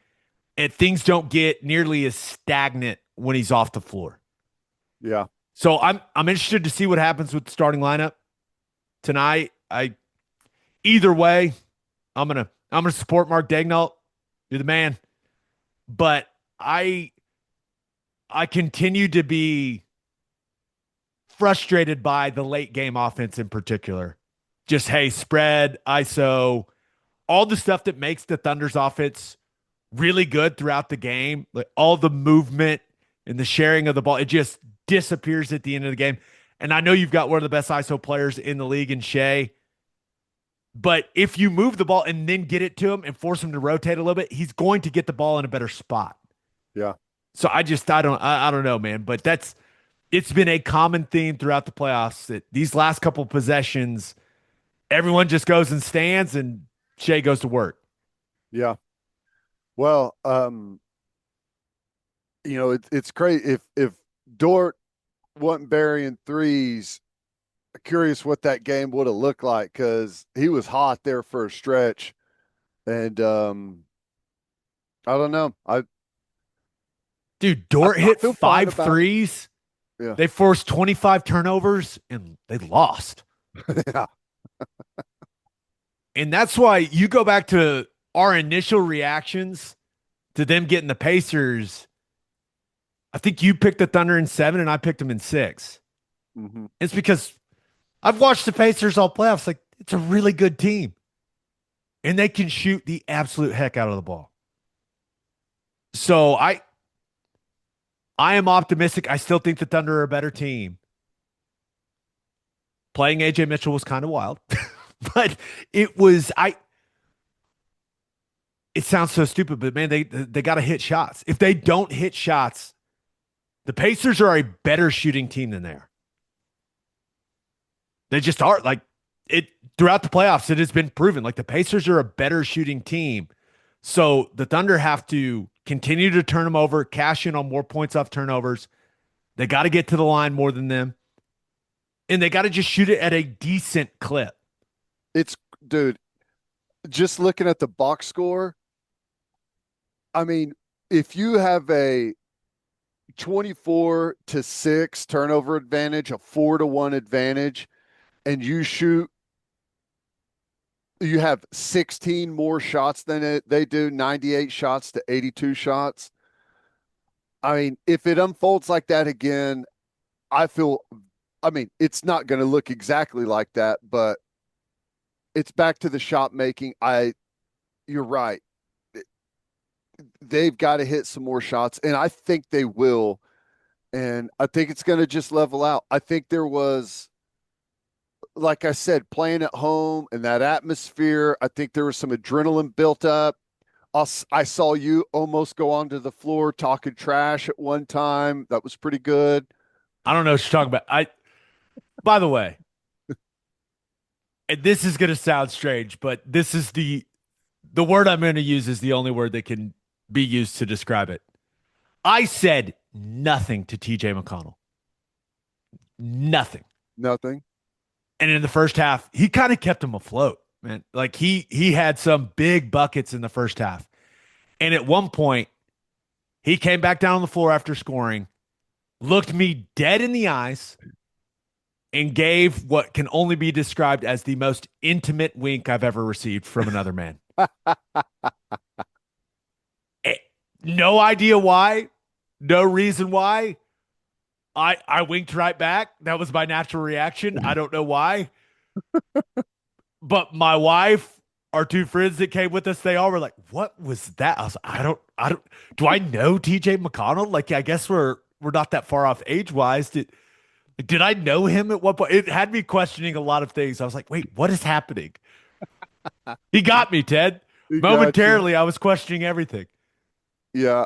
and things don't get nearly as stagnant when he's off the floor. Yeah. So I'm interested to see what happens with the starting lineup tonight. Either way, I'm gonna support Mark Daignault. You're the man. But I continue to be frustrated by the late game offense in particular. Just, hey, spread, ISO, all the stuff that makes the Thunder's offense really good throughout the game, like all the movement and the sharing of the ball, it just disappears at the end of the game. And I know you've got one of the best ISO players in the league in Shea, but if you move the ball and then get it to him and force him to rotate a little bit, he's going to get the ball in a better spot. Yeah. So I don't know, man, but it's been a common theme throughout the playoffs that these last couple possessions, everyone just goes and stands and Shea goes to work. Yeah. Well, it's great if Dort wasn't burying threes. Curious what that game would have looked like because he was hot there for a stretch, and I don't know. Dude, Dort hit 5 threes. Yeah. They forced 25 turnovers and they lost. Yeah. And that's why you go back to our initial reactions to them getting the Pacers. I think you picked the Thunder in 7 and I picked them in 6. It's because I've watched the Pacers all playoffs. Like, it's a really good team. And they can shoot the absolute heck out of the ball. So I am optimistic. I still think the Thunder are a better team. Playing AJ Mitchell was kind of wild. But it sounds so stupid, but man, they got to hit shots. If they don't hit shots, the Pacers are a better shooting team than they are. They just are like it throughout the playoffs. It has been proven like the Pacers are a better shooting team. So the Thunder have to continue to turn them over, cash in on more points off turnovers. They got to get to the line more than them. And they got to just shoot it at a decent clip. It's, dude, just looking at the box score, I mean, if you have a 24-6 turnover advantage, a 4-1 advantage, and you have 16 more shots than they do, 98 shots to 82 shots. I mean, if it unfolds like that again, I mean, it's not going to look exactly like that, but it's back to the shot making. You're right. They've got to hit some more shots, and I think they will. And I think it's going to just level out. I think there was, like I said, playing at home and that atmosphere, I think there was some adrenaline built up. I saw you almost go onto the floor talking trash at one time. That was pretty good. I don't know what you're talking about. By the way, and this is going to sound strange, but this is the word I'm going to use is the only word that can be used to describe it. I said nothing to TJ McConnell. Nothing. Nothing. And in the first half, he kind of kept him afloat, man. Like he had some big buckets in the first half. And at one point, he came back down on the floor after scoring, looked me dead in the eyes, and gave what can only be described as the most intimate wink I've ever received from another man. No idea why, no reason why. I winked right back. That was my natural reaction. I don't know why. But my wife, our two friends that came with us, they all were like, "What was that?" I was like, I don't do I know TJ McConnell? Like, I guess we're not that far off age-wise. Did I know him at one point? It had me questioning a lot of things. I was like, wait, what is happening? He got me, Ted. You got you. Momentarily, I was questioning everything. Yeah.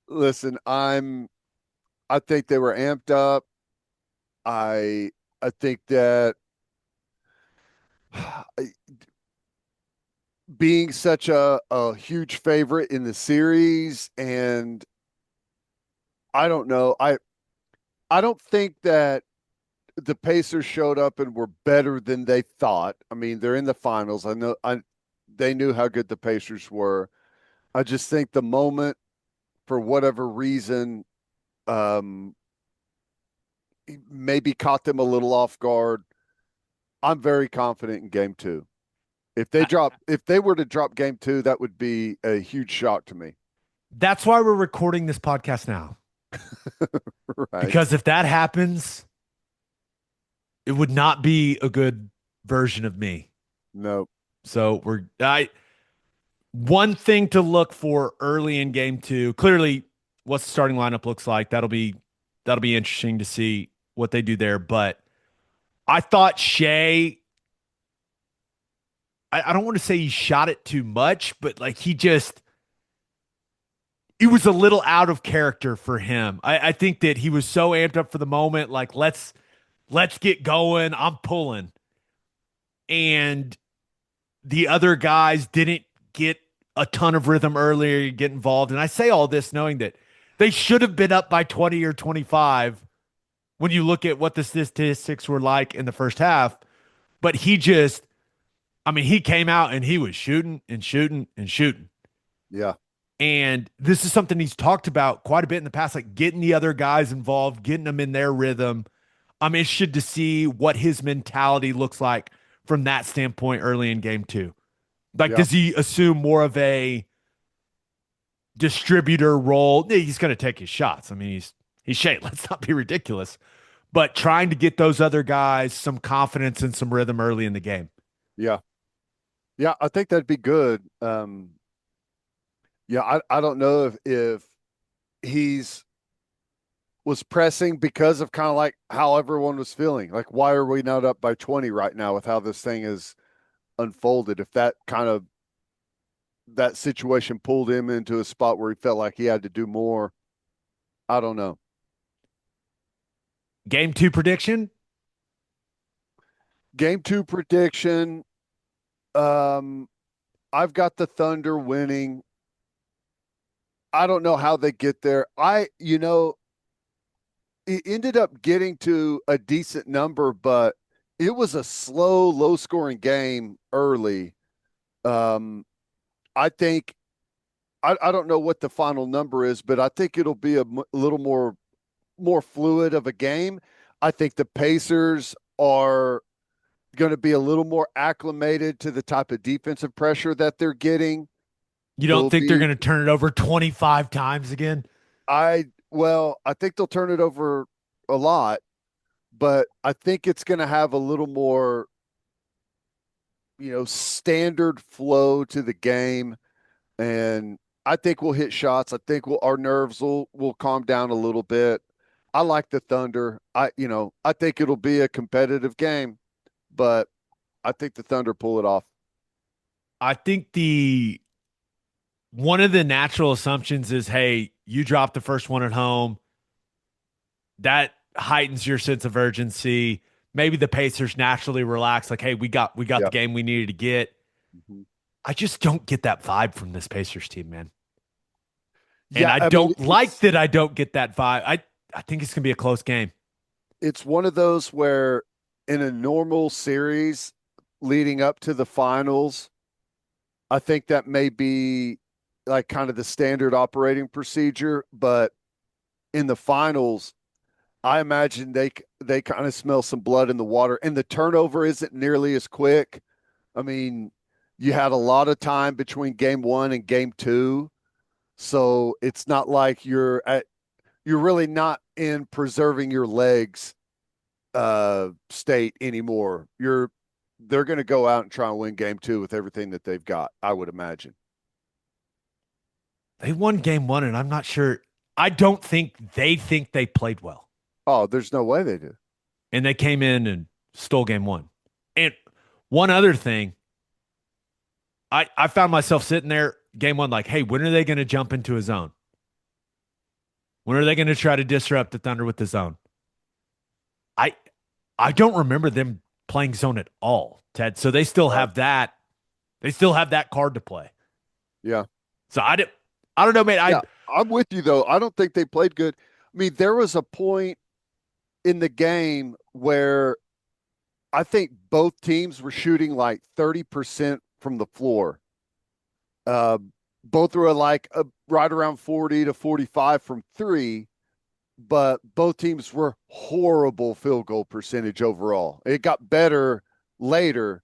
Listen, I think they were amped up. I think that being such a huge favorite in the series, and I don't know. I don't think that the Pacers showed up and were better than they thought. I mean, they're in the finals. I know they knew how good the Pacers were. I just think the moment, for whatever reason, um, maybe caught them a little off guard. I'm very confident in game two. I, If they were to drop game two, that would be a huge shock to me. that's why we're recording this podcast now. Right. Because if that happens, it would not be a good version of me. No. So one thing to look for early in game two. Clearly, what the starting lineup looks like. That'll be interesting to see what they do there. But I thought Shea. I don't want to say he shot it too much, but like it was a little out of character for him. I think that he was so amped up for the moment, like let's get going. I'm pulling. And the other guys didn't get a ton of rhythm earlier, get involved. And I say all this knowing that they should have been up by 20 or 25 when you look at what the statistics were like in the first half. But he came out and he was shooting and shooting and shooting. Yeah. And this is something he's talked about quite a bit in the past, like getting the other guys involved, getting them in their rhythm. I'm interested to see what his mentality looks like from that standpoint early in game two. Like, Yeah. does he assume more of a distributor role? He's going to take his shots. I mean, he's Shea. Let's not be ridiculous. But trying to get those other guys some confidence and some rhythm early in the game. Yeah. Yeah. I think that'd be good. Yeah. I don't know if he's was pressing because of kind of like how everyone was feeling. Like, why are we not up by 20 right now with how this thing is unfolded? If that situation pulled him into a spot where he felt like he had to do more, I don't know. Game two prediction. Game two prediction. Um, I've got the Thunder winning. I don't know how they get there. It ended up getting to a decent number, but it was a slow, low scoring game early. Um, I think I don't know what the final number is, but I think it'll be a little more fluid of a game. I think the Pacers are going to be a little more acclimated to the type of defensive pressure that they're getting. You don't They'll think they're be going to turn it over 25 times again? I think they'll turn it over a lot, but I think it's going to have a little more, standard flow to the game. And I think we'll hit shots. I think our nerves will calm down a little bit. I like the Thunder. I think it'll be a competitive game, but I think the Thunder pull it off. I think the one of the natural assumptions is, hey, you drop the first one at home. That heightens your sense of urgency. Maybe the Pacers naturally relax, like, hey, we got the Yep. game we needed to get. Mm-hmm. I just don't get that vibe from this Pacers team, man. And Yeah, I I mean, don't like that I don't get that vibe. I think it's gonna be a close game. it's one of those where in a normal series leading up to the finals, I think that may be like kind of the standard operating procedure, but in the finals, I imagine they kind of smell some blood in the water, and the turnover isn't nearly as quick. I mean, you had a lot of time between game one and game two, so it's not like you're really not in preserving your legs state anymore. They're going to go out and try and win game two with everything that they've got, I would imagine. They won game one, and I'm not sure. I don't think they played well. Oh, there's no way they do. And they came in and stole game one. And one other thing, I found myself sitting there game one, like, hey, when are they going to jump into a zone? When are they going to try to disrupt the Thunder with the zone? I I don't remember them playing zone at all, Ted. So they still have that. They still have that card to play. Yeah. So I don't know, man. Yeah, I'm with you though. I don't think they played good. I mean, there was a point in the game where I think both teams were shooting like 30% from the floor. Uh, both were like right around 40 to 45 from three, but both teams were horrible field goal percentage overall. It got better later,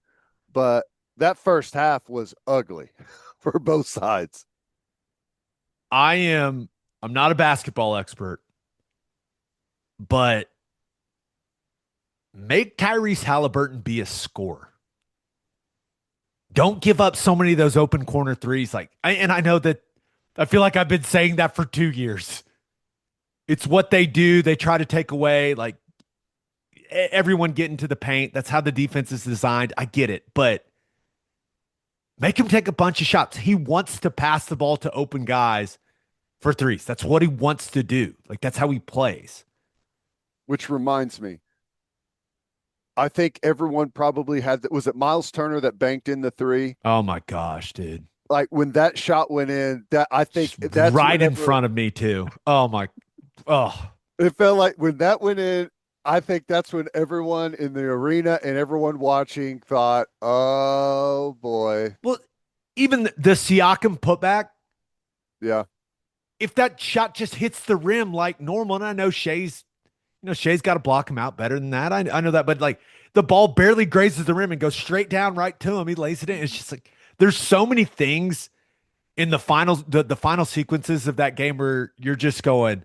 but that first half was ugly for both sides. I'm not a basketball expert, but make Tyrese Halliburton be a scorer. Don't give up so many of those open corner threes. And I know that I feel like I've been saying that for 2 years. It's what they do. They try to take away like everyone get into the paint. That's how the defense is designed. I get it, but make him take a bunch of shots. He wants to pass the ball to open guys for threes. That's what he wants to do. Like that's how he plays. Which reminds me, I think everyone probably had that. Was it Miles Turner that banked in the three? Oh my gosh, dude. Like when that shot went in, that I think Just that's right in whenever, front of me too. Oh my. Oh, it felt like when that went in, I think that's when everyone in the arena and everyone watching thought, "Oh boy, well, even the Siakam putback, yeah, if that shot just hits the rim like normal, and I know Shay's got to block him out better than that. I know that, but like the ball barely grazes the rim and goes straight down right to him. He lays it in. It's just like there's so many things in the finals, the final sequences of that game where you're just going,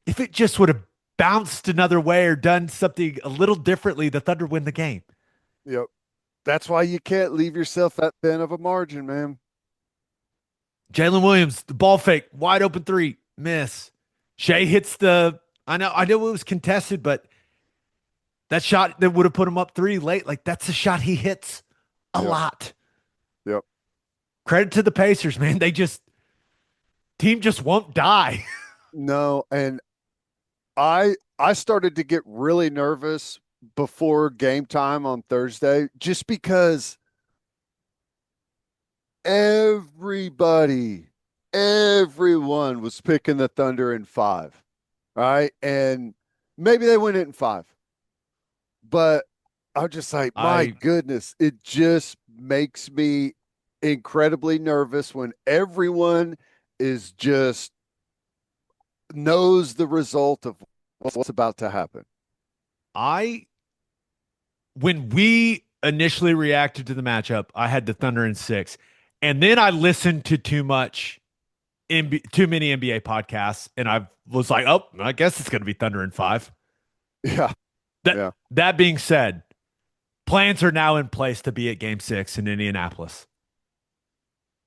if it just would have bounced another way or done something a little differently, the Thunder win the game. yep." That's why you can't leave yourself that thin of a margin, man. Jalen Williams, the ball fake, wide open three, miss. Shea hits I know it was contested, but that shot that would have put him up three late, like that's a shot he hits a Yep, lot. yep. Credit to the Pacers, man. Team just won't die. No, and I started to get really nervous before game time on Thursday, just because everyone was picking the Thunder in 5. All right. And maybe they win it in 5. But I'm just like, my I goodness, it just makes me incredibly nervous when everyone is just knows the result of what's about to happen. I when we initially reacted to the matchup, I had the Thunder in 6. And then I listened to too many NBA podcasts, and I was like, oh, I guess it's going to be Thunder in 5. Yeah. That Yeah. that being said, plans are now in place to be at Game 6 in Indianapolis.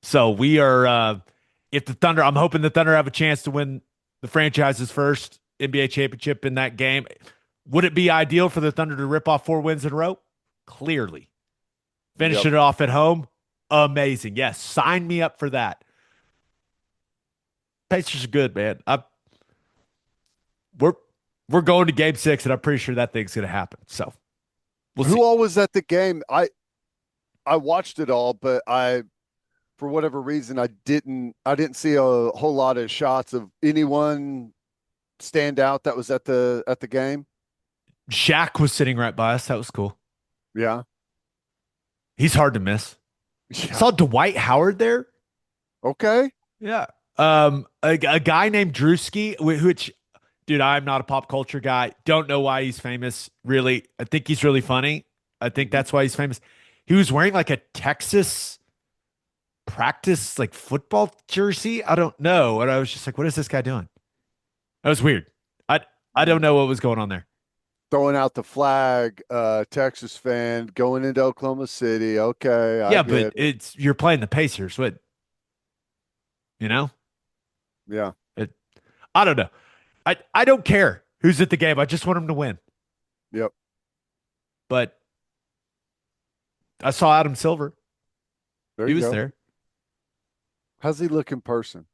So we are. If the Thunder, I'm hoping the Thunder have a chance to win the franchise's first NBA championship in that game. Would it be ideal for the Thunder to rip off 4 wins in a row? Clearly. Finishing it off at home, amazing. Yes, sign me up for that. Pacers are good, man. We're we're going to Game 6, and I'm pretty sure that thing's going to happen. So we'll Who see. all was at the game? I watched it all, but for whatever reason I didn't see a whole lot of shots of anyone stand out that was at the game. Shaq was sitting right by us. That was cool. Yeah. He's hard to miss. I Yeah. saw Dwight Howard there. Okay. Yeah. A guy named Drewski, which, dude, I'm not a pop culture guy. Don't know why he's famous, really. I think he's really funny. I think that's why he's famous. He was wearing like a Texas practice, like football jersey. I don't know. And I was just like, what is this guy doing? That was weird. I don't know what was going on there. Throwing out the flag, Texas fan going into Oklahoma City. Okay, I Yeah, get but you're playing the Pacers. What, you know? yeah. It, I don't know. I don't care who's at the game. I just want him to win. Yep. But I saw Adam Silver. There He you was go. there. How's he look in person?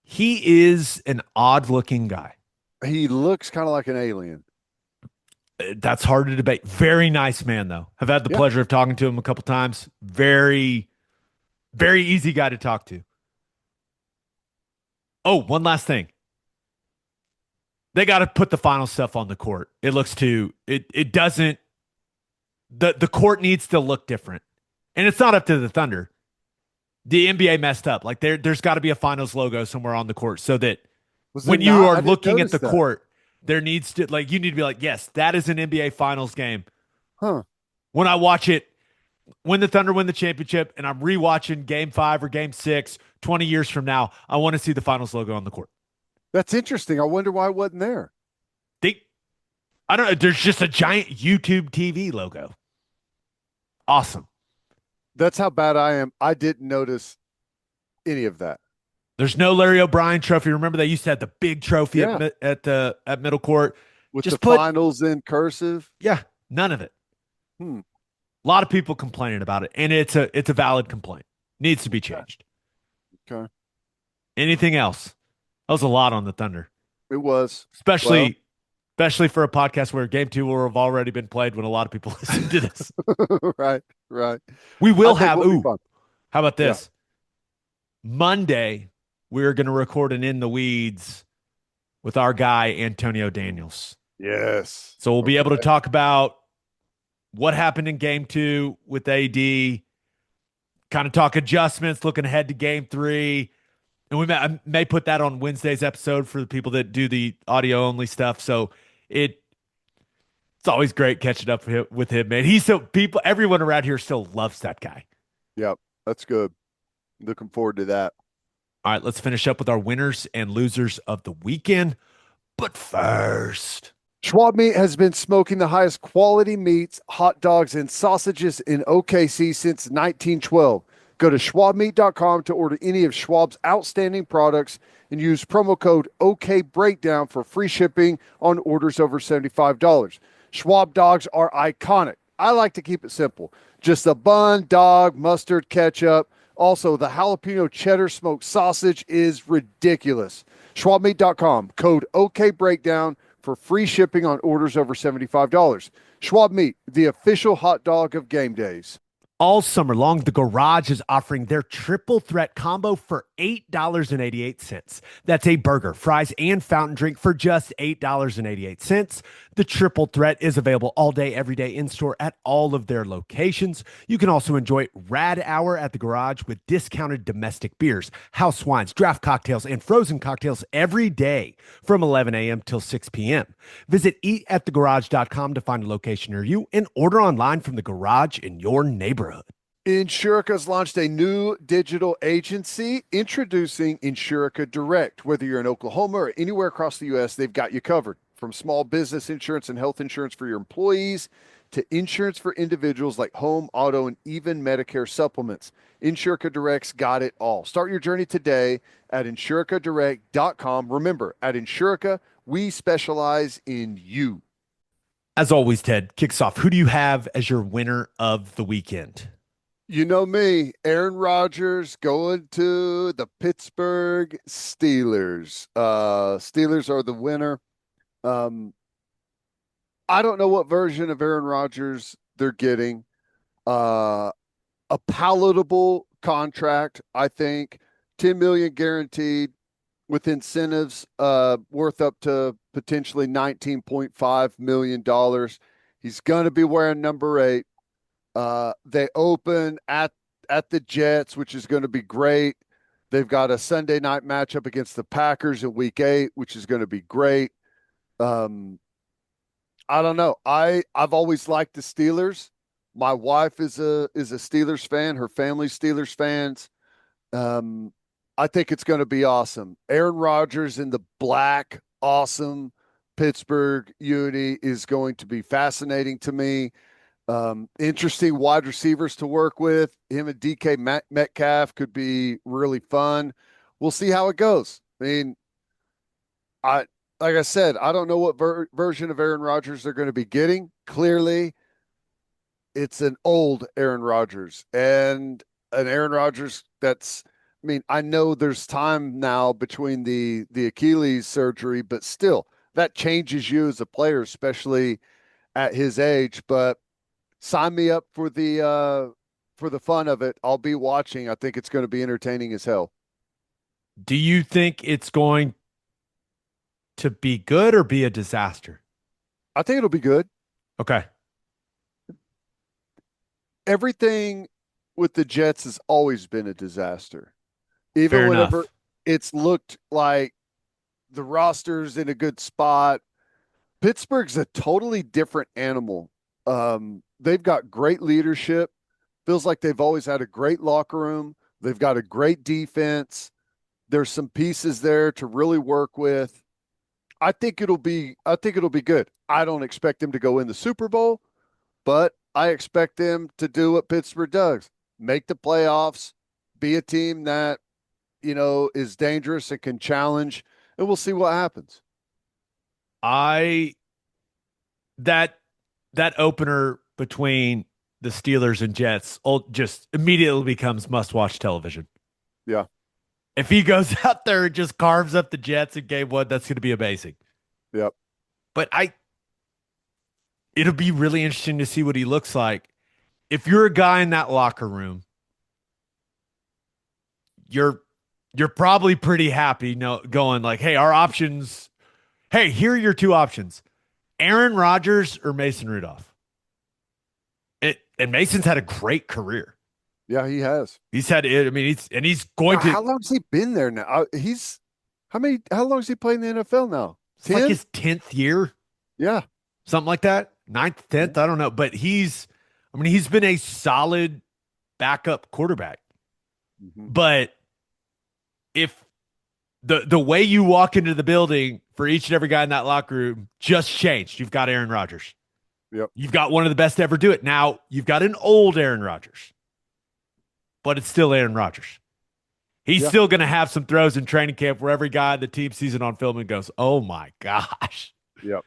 He is an odd looking guy. He looks kind of like an alien. That's hard to debate. Very nice man, though. I've had the Yeah. pleasure of talking to him a couple times. Very, very easy guy to talk to. Oh, one last thing. They got to put the final stuff on the court. It looks too, it doesn't, the court needs to look different. And it's not up to the Thunder. The NBA messed up. Like there's got to be a finals logo somewhere on the court so that Was when there you not? I are didn't looking at notice the that. court, there needs to, like, you need to be like, yes, that is an NBA finals game. Huh. When I watch it, when the Thunder win the championship and I'm rewatching game 5 or game 6, 20 years from now, I want to see the finals logo on the court. That's interesting. I wonder why it wasn't there. I don't know. There's just a giant YouTube TV logo. Awesome. That's how bad I am. I didn't notice any of that. There's no Larry O'Brien trophy. Remember they used to have the big trophy Yeah. at middle court. With Just the finals in cursive. Yeah, none of it. Hmm. A lot of people complaining about it, and it's a valid complaint. Needs to be changed. Okay. Anything else? That was a lot on the Thunder, It was. especially for a podcast where game 2 will have already been played when a lot of people listen to this. Right. Right. We will I think have. we'll be Ooh, fine. how about this? Monday, we're going to record an In the Weeds with our guy, Antonio Daniels. Yes. So we'll be able to talk about what happened in game 2 with AD, kind of talk adjustments, looking ahead to game 3. And I may put that on Wednesday's episode for the people that do the audio only stuff. So it's always great catching up with him, man. Everyone around here still loves that guy. Yep. That's good. Looking forward to that. All right, let's finish up with our winners and losers of the weekend. But first, Schwab Meat has been smoking the highest quality meats, hot dogs, and sausages in OKC since 1912. Go to schwabmeat.com to order any of Schwab's outstanding products and use promo code OKBreakdown for free shipping on orders over $75. Schwab dogs are iconic. I like to keep it simple. Just a bun, dog, mustard, ketchup. Also, the jalapeno cheddar smoked sausage is ridiculous. schwabmeat.com, code OKBreakdown for free shipping on orders over $75. Schwab Meat, the official hot dog of game days. All summer long, the Garage is offering their triple threat combo for $8.88. That's a burger, fries, and fountain drink for just $8.88. The triple threat is available all day, every day in store at all of their locations. You can also enjoy Rad Hour at the Garage with discounted domestic beers, house wines, draft cocktails, and frozen cocktails every day from 11 a.m. till 6 p.m. Visit eatatthegarage.com to find a location near you and order online from the Garage in your neighborhood. Insurica has launched a new digital agency introducing Insurica Direct. Whether you're in Oklahoma or anywhere across the U.S., they've got you covered. From small business insurance and health insurance for your employees to insurance for individuals like home, auto, and even Medicare supplements. Insurica Direct's got it all. Start your journey today at insuricadirect.com. Remember, at Insurica, we specialize in you. As always, Ted, kicks off. Who do you have as your winner of the weekend? You know me, Aaron Rodgers going to the Pittsburgh Steelers. Steelers are the winner. I don't know what version of Aaron Rodgers they're getting. A palatable contract, I think. $10 million guaranteed with incentives worth up to potentially $19.5 million. He's going to be wearing number 8. They open at the Jets, which is going to be great. They've got a Sunday night matchup against the Packers in week 8, which is going to be great. I don't know. I've always liked the Steelers. My wife is a Steelers fan. Her family's Steelers fans. I think it's going to be awesome. Aaron Rodgers in the black, awesome Pittsburgh uni is going to be fascinating to me. Interesting wide receivers to work with. Him and DK Metcalf could be really fun. We'll see how it goes. I mean, like I said, I don't know what version of Aaron Rodgers they're going to be getting. Clearly, it's an old Aaron Rodgers and an Aaron Rodgers that's, I mean, I know there's time now between the Achilles surgery, but still, that changes you as a player, especially at his age. But sign me up for the fun of it. I'll be watching. I think it's going to be entertaining as hell. Do you think it's going to be good or be a disaster? I think it'll be good. Okay. Everything with the Jets has always been a disaster. Even Fair whenever enough. it's looked like the roster's in a good spot, Pittsburgh's a totally different animal. They've got great leadership. Feels like they've always had a great locker room. They've got a great defense. There's some pieces there to really work with. I think it'll be good. I don't expect them to go in the Super Bowl, but I expect them to do what Pittsburgh does. Make the playoffs, be a team that, is dangerous and can challenge, and we'll see what happens. That opener between the Steelers and Jets just immediately becomes must-watch television. Yeah. If he goes out there and just carves up the Jets in game 1, that's going to be amazing. Yep. But it'll be really interesting to see what he looks like. If you're a guy in that locker room, you're probably pretty happy going like, hey, our options, hey, here are your 2 options. Aaron Rodgers or Mason Rudolph. And Mason's had a great career. Yeah, he has. He's had it. I mean, he's going to. How long's he been there now? How long has he played in the NFL now? It's like his 10th year. Yeah. Something like that. 9th, 10th. I don't know. But he's been a solid backup quarterback. Mm-hmm. But if the way you walk into the building for each and every guy in that locker room just changed, you've got Aaron Rodgers. Yep. You've got one of the best to ever do it. Now, you've got an old Aaron Rodgers, but it's still Aaron Rodgers. He's still going to have some throws in training camp where every guy in the team sees it on film and goes, oh my gosh. Yep.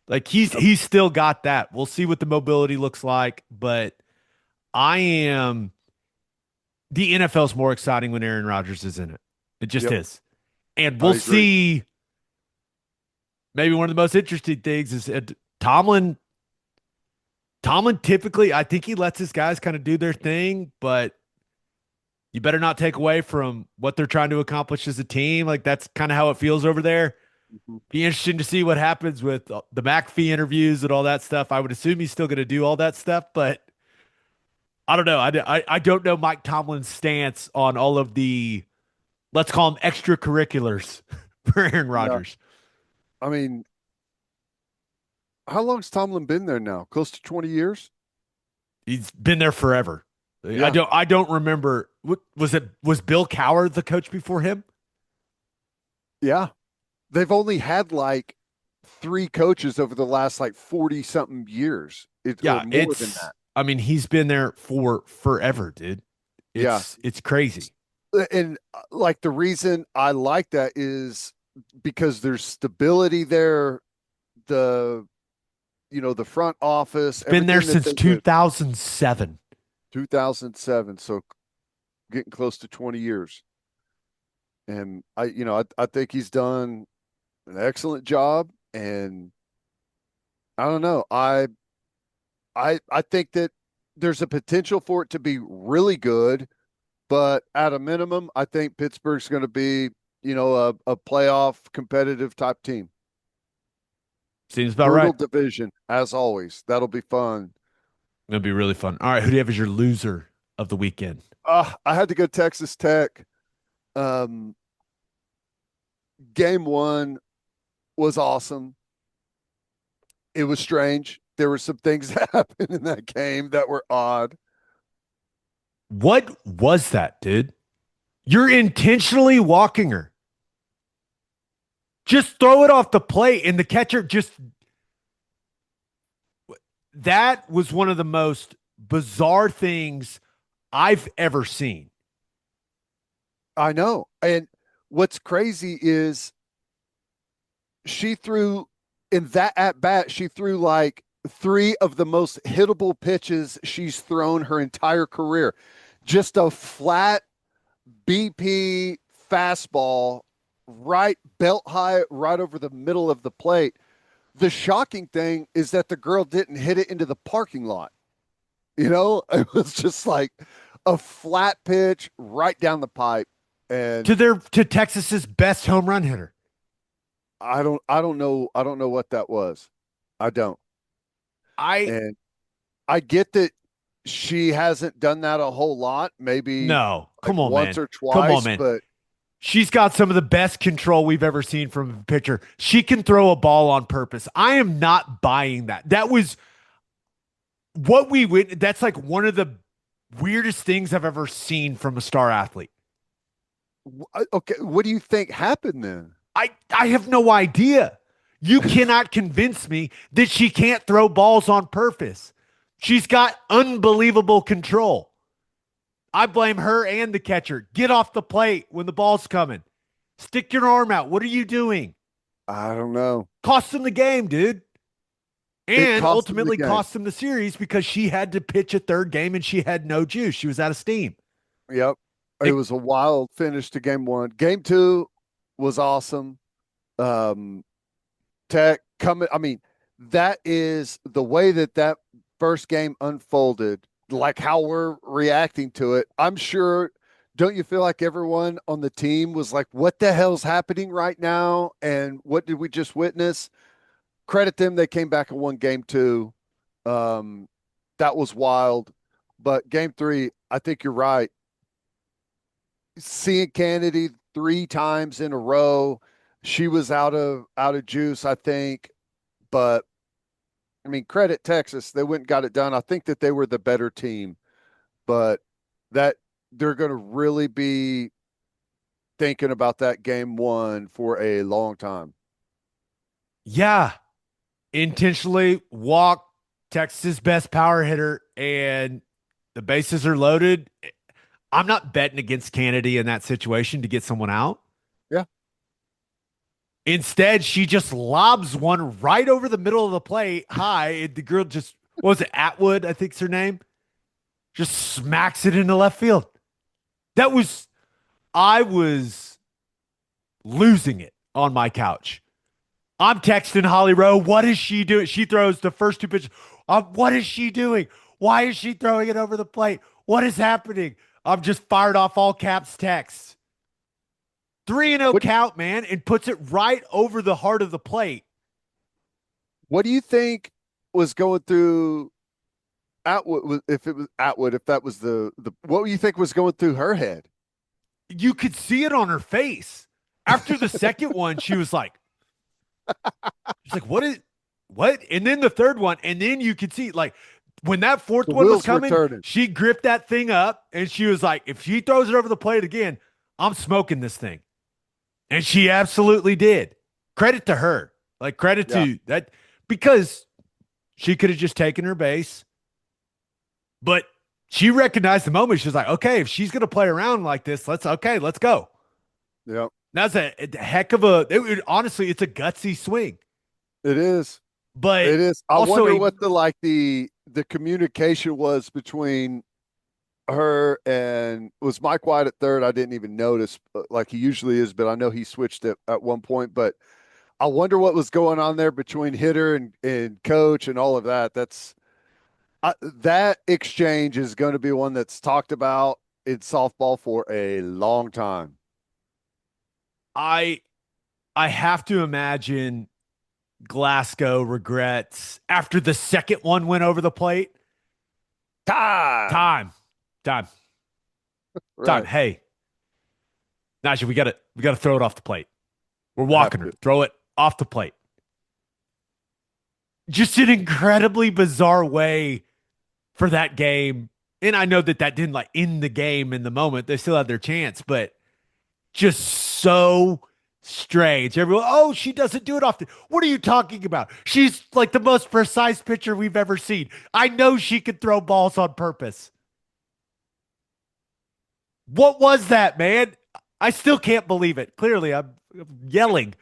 Like he's still got that. We'll see what the mobility looks like, but the NFL's more exciting when Aaron Rodgers is in it. It just is. And we'll see maybe one of the most interesting things is Tomlin. Tomlin typically, I think he lets his guys kind of do their thing, but you better not take away from what they're trying to accomplish as a team. Like that's kind of how it feels over there. Mhm. Be interesting to see what happens with the McAfee interviews and all that stuff. I would assume he's still going to do all that stuff, but I don't know. I don't know Mike Tomlin's stance on all of the, let's call them extracurriculars for Aaron Yeah. Rodgers. I mean, how long's Tomlin been there now? Close to 20 years? He's been there forever. Yeah. I don't remember. What was Bill Cowher the coach before him? Yeah. They've only had like three coaches over the last like 40 something years, or Yeah, more than it's that. I mean, he's been there for forever, dude. Yeah. It's crazy. And like the reason I like that is because there's stability there. The, the front office, Been there everything that since they do. 2007. 2007. So getting close to 20 years. And I think he's done an excellent job. And I don't know. I think that there's a potential for it to be really good, but at a minimum, I think Pittsburgh's going to be, a playoff competitive type team. Seems about Brutal right. division, as always. That'll be fun. It'll be really fun. All right, who do you have as your loser of the weekend? I had to go Texas Tech. Um, Game one was awesome. It was strange. There were some things that happened in that game that were odd. What was that, dude? You're intentionally walking her. Just throw it off the plate, and the catcher just. That was one of the most bizarre things I've ever seen. I know. And what's crazy is she threw in that at bat, she threw like three of the most hittable pitches she's thrown her entire career. Just a flat BP fastball, right belt high, right over the middle of the plate. The shocking thing is that the girl didn't hit it into the parking lot. It was just like a flat pitch right down the pipe. And To Texas's best home run hitter. I don't know what that was. I don't. I And I get that she hasn't done that a whole lot, maybe No, like come on, once man. or Come on, twice, man. but She's got some of the best control we've ever seen from a pitcher. She can throw a ball on purpose. I am not buying that. That was what we went. That's like one of the weirdest things I've ever seen from a star athlete. okay, what do you think happened then? I have no idea. You cannot convince me that she can't throw balls on purpose. She's got unbelievable control. I blame her and the catcher. Get off the plate when the ball's coming. Stick your arm out. What are you doing? I don't know. Cost them the game, dude. It And cost them the ultimately game. cost them the series because she had to pitch a third game and she had no juice. She was out of steam. Yep. It was a wild finish to game one. Game two was awesome. Um, Tech coming. I mean, that is the way that first game unfolded, like how we're reacting to it. I'm sure. Don't you feel like everyone on the team was like, what the hell's happening right now? And what did we just witness? Credit them. They came back and won game two. Um, that was wild. But game three, I think you're right. Seeing Kennedy three times in a row, she was out of juice, I think. But I mean, credit Texas. They went and got it done. I think that they were the better team, but that they're going to really be thinking about that game one for a long time. Yeah. Intentionally walk Texas' best power hitter and the bases are loaded. I'm not betting against Kennedy in that situation to get someone out. Yeah. Instead, she just lobs one right over the middle of the plate high. And the girl just, what was it, Atwood, I think's her name? Just smacks it into left field. I was losing it on my couch. I'm texting Holly Rowe. What is she doing? She throws the first two pitches. What is she doing? Why is she throwing it over the plate? What is happening? I'm just fired off all caps texts. 3-0 What count, man, and puts it right over the heart of the plate. what do you think was going through Atwood? If it was Atwood, if that was the what do you think was going through her head? You could see it on her face. After the second one, she was like, what? And then the third one, and then you could see, like, when that fourth The one was wheels were coming, turning. she gripped that thing up and she was like, if she throws it over the plate again, I'm smoking this thing. And she absolutely did. Credit to her. Like, credit to that, because she could have just taken her base. But she recognized the moment. She was like, okay, if she's going to play around like this, let's go. Yeah, That's a heck of honestly, it's a gutsy swing. it is. But It is. I also wonder what the communication was between her and was Mike White at third. I didn't even notice like he usually is, but I know he switched it at one point. But I wonder what was going on there between hitter and coach and all of that. That exchange is going to be one that's talked about in softball for a long time. I have to imagine Glasgow regrets after the second one went over the plate. Time. Right. Hey, Najee, we gotta throw it off the plate. We're walking her. Throw it off the plate. Just an incredibly bizarre way for that game. And I know that didn't like end the game in the moment. They still had their chance, but just so strange. Everyone, oh, she doesn't do it often. What are you talking about? She's like the most precise pitcher we've ever seen. I know she could throw balls on purpose. What was that, man? I still can't believe it. Clearly, I'm yelling.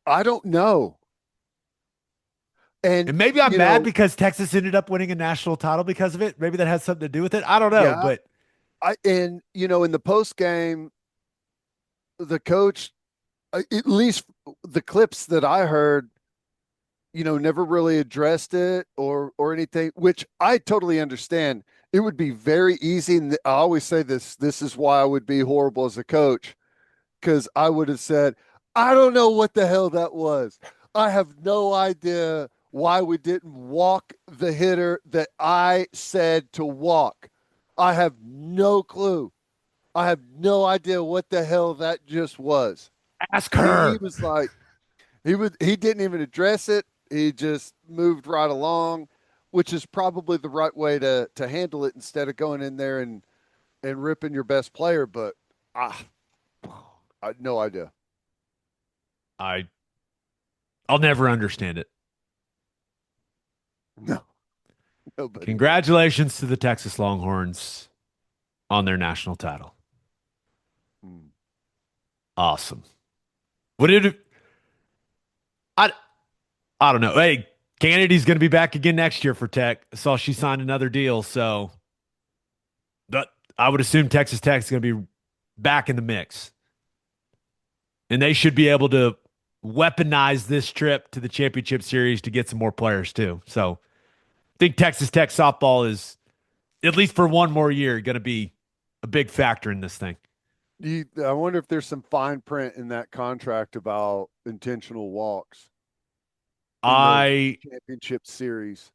I don't know. And maybe I'm mad because Texas ended up winning a national title because of it. Maybe that has something to do with it. I don't know, but in the post game, the coach, at least the clips that I heard, never really addressed it or anything, which I totally understand. It would be very easy, and I always say this is why I would be horrible as a coach, because I would have said, I don't know what the hell that was. I have no idea why we didn't walk the hitter that I said to walk. I have no clue. I have no idea what the hell that just was. Ask her. He was like, he didn't even address it. He just moved right along, which is probably the right way to handle it instead of going in there and ripping your best player. But I had no idea. I'll never understand it. No. Nobody. Congratulations to the Texas Longhorns on their national title. Awesome. What did it? I don't know. Hey, Kennedy's going to be back again next year for Tech. I saw she signed another deal, so I would assume Texas Tech is going to be back in the mix. And they should be able to weaponize this trip to the championship series to get some more players too. So I think Texas Tech softball is, at least for one more year, going to be a big factor in this thing. I wonder if there's some fine print in that contract about intentional walks. Championship series.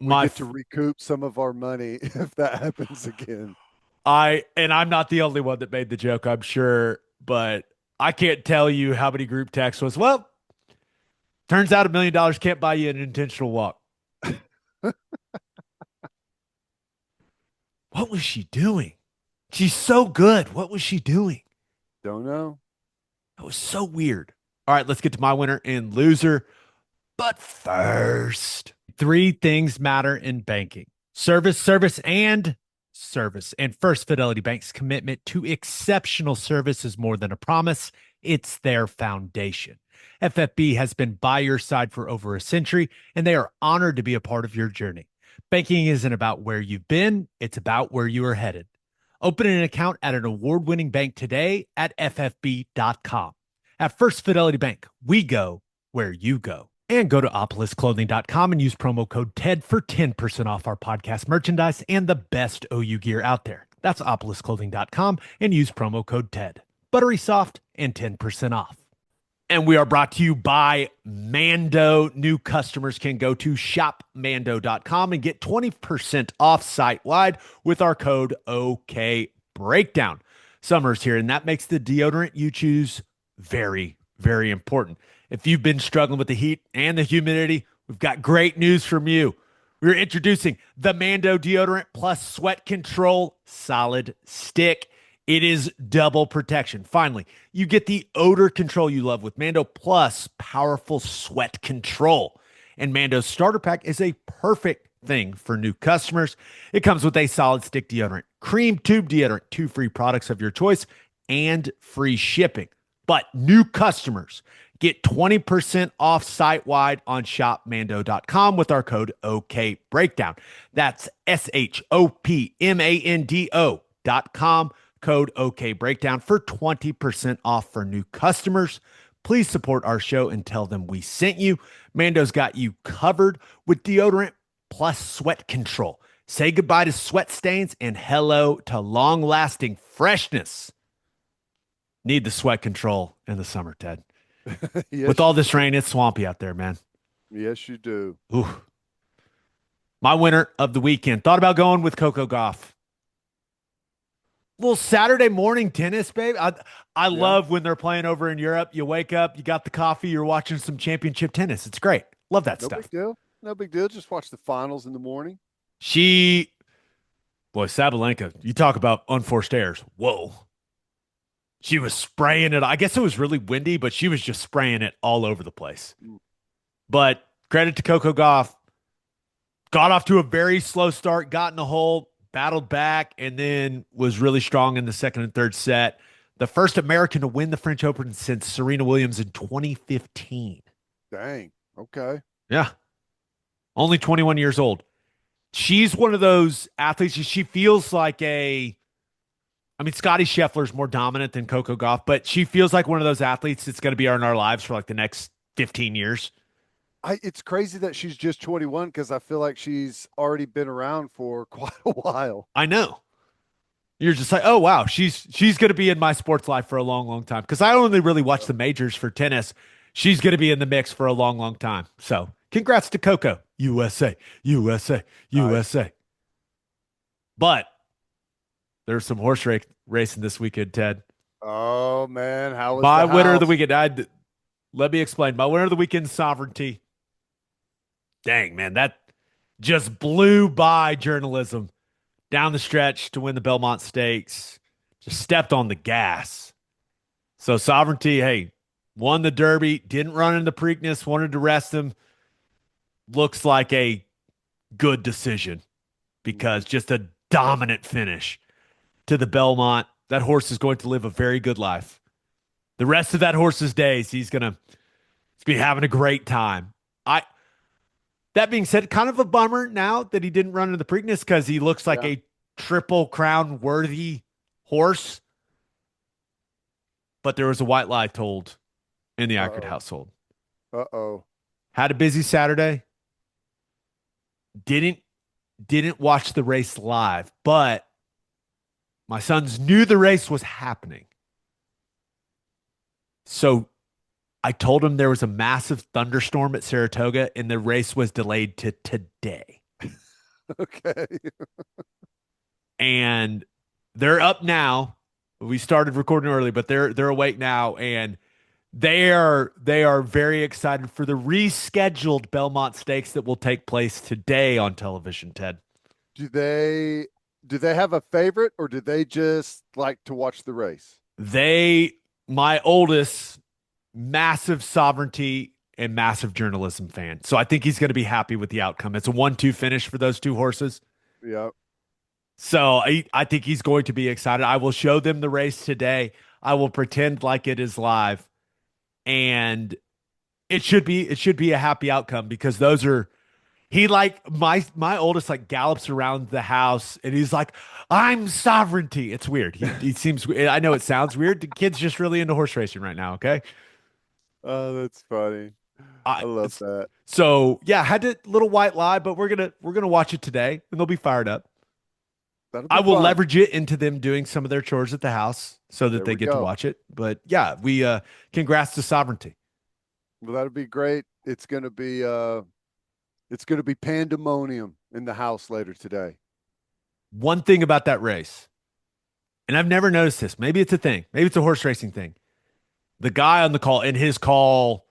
We get to recoup some of our money if that happens again. I'm not the only one that made the joke, I'm sure, but I can't tell you how many group texts was, well, turns out $1 million can't buy you an intentional walk. What was she doing? She's so good. What was she doing? Don't know. That was so weird. All right, let's get to my winner and loser. But first, 3 things matter in banking: service, service, and service. And First Fidelity Bank's commitment to exceptional service is more than a promise. It's their foundation. FFB has been by your side for over a century, and they are honored to be a part of your journey. Banking isn't about where you've been, it's about where you are headed. Open an account at an award-winning bank today at ffb.com. At First Fidelity Bank, we go where you go. And go to opolisclothing.com and use promo code TED for 10% off our podcast merchandise and the best OU gear out there. That's opolisclothing.com and use promo code TED. Buttery soft and 10% off. And we are brought to you by Mando. New customers can go to shopmando.com and get 20% off site-wide with our code OKBreakdown. Summer's here, and that makes the deodorant you choose very, very important. If you've been struggling with the heat and the humidity, we've got great news from you. We're introducing the Mando Deodorant Plus Sweat Control Solid Stick. It is double protection. Finally, you get the odor control you love with Mando Plus powerful sweat control. And Mando's starter pack is a perfect thing for new customers. It comes with a solid stick deodorant, cream tube deodorant, 2 free products of your choice, and free shipping. But new customers get 20% off site-wide on shopmando.com with our code OKBreakdown. That's SHOPMANDO.com, code OKBreakdown for 20% off for new customers. Please support our show and tell them we sent you. Mando's got you covered with deodorant plus sweat control. Say goodbye to sweat stains and hello to long-lasting freshness. Need the sweat control in the summer, Ted. Yes, with all this rain, it's swampy out there, man. yes, you do. Ooh. My winner of the weekend. Thought about going with Coco Gauff. Little Saturday morning tennis, babe. I love when they're playing over in Europe. You wake up, you got the coffee, you're watching some championship tennis. It's great. Love that No stuff. big deal. No big deal. Just watch the finals in the morning. Sabalenka, you talk about unforced errors. Whoa. She was spraying it. I guess it was really windy, but she was just spraying it all over the place. But credit to Coco Gauff. Got off to a very slow start, got in the hole, battled back, and then was really strong in the second and third set. The first American to win the French Open since Serena Williams in 2015. Dang. Okay. Yeah. Only 21 years old. She's one of those athletes. She feels like Scotty Scheffler's more dominant than Coco Gauff, but she feels like one of those athletes that's going to be in our lives for like the next 15 years. It's crazy that she's just 21 because I feel like she's already been around for quite a while. I know. You're just like, oh, wow, she's going to be in my sports life for a long, long time. Because I only really watch the majors for tennis. She's going to be in the mix for a long, long time. So congrats to Coco. USA, USA, USA. Right. But there's some horse racing this weekend, Ted. Oh, man. How was my winner of the weekend? Let me explain. My winner of the weekend, Sovereignty. Dang, man, that just blew by journalism down the stretch to win the Belmont Stakes. Just stepped on the gas. So Sovereignty, hey, won the Derby, didn't run in the Preakness, wanted to rest him. Looks like a good decision because just a dominant finish to the Belmont. That horse is going to live a very good life. The rest of that horse's days, he's going to be having a great time. That being said, kind of a bummer now that he didn't run in the Preakness because he looks like a Triple Crown worthy horse. But there was a white lie told in the Ikard household. Uh-oh. Had a busy Saturday. Didn't watch the race live, but my sons knew the race was happening. So I told him there was a massive thunderstorm at Saratoga and the race was delayed to today. Okay. And they're up now. We started recording early, but they're awake now, and they are very excited for the rescheduled Belmont Stakes that will take place today on television, Ted. Do they have a favorite, or do they just like to watch the race? My oldest, massive Sovereignty and massive journalism fan. So I think he's going to be happy with the outcome. It's a 1-2 finish for those two horses. Yep. So I think he's going to be excited. I will show them the race today. I will pretend like it is live. And it should be a happy outcome because those are He like my oldest like gallops around the house and he's like, "I'm sovereignty." It's weird. He seems. I know it sounds weird. The kid's just really into horse racing right now. Okay. Oh, that's funny. I love It's, that. so yeah, had to little white lie, but we're gonna watch it today and they'll be fired up. That'll I be will fun. leverage it into them doing some of their chores at the house so that There they we get to go. watch it. But yeah, we congrats to sovereignty. Well, that'll be great. It's gonna be pandemonium in the house later today. One thing about that race, and I've never noticed this. Maybe it's a thing. Maybe it's a horse racing thing. The guy on the call and his call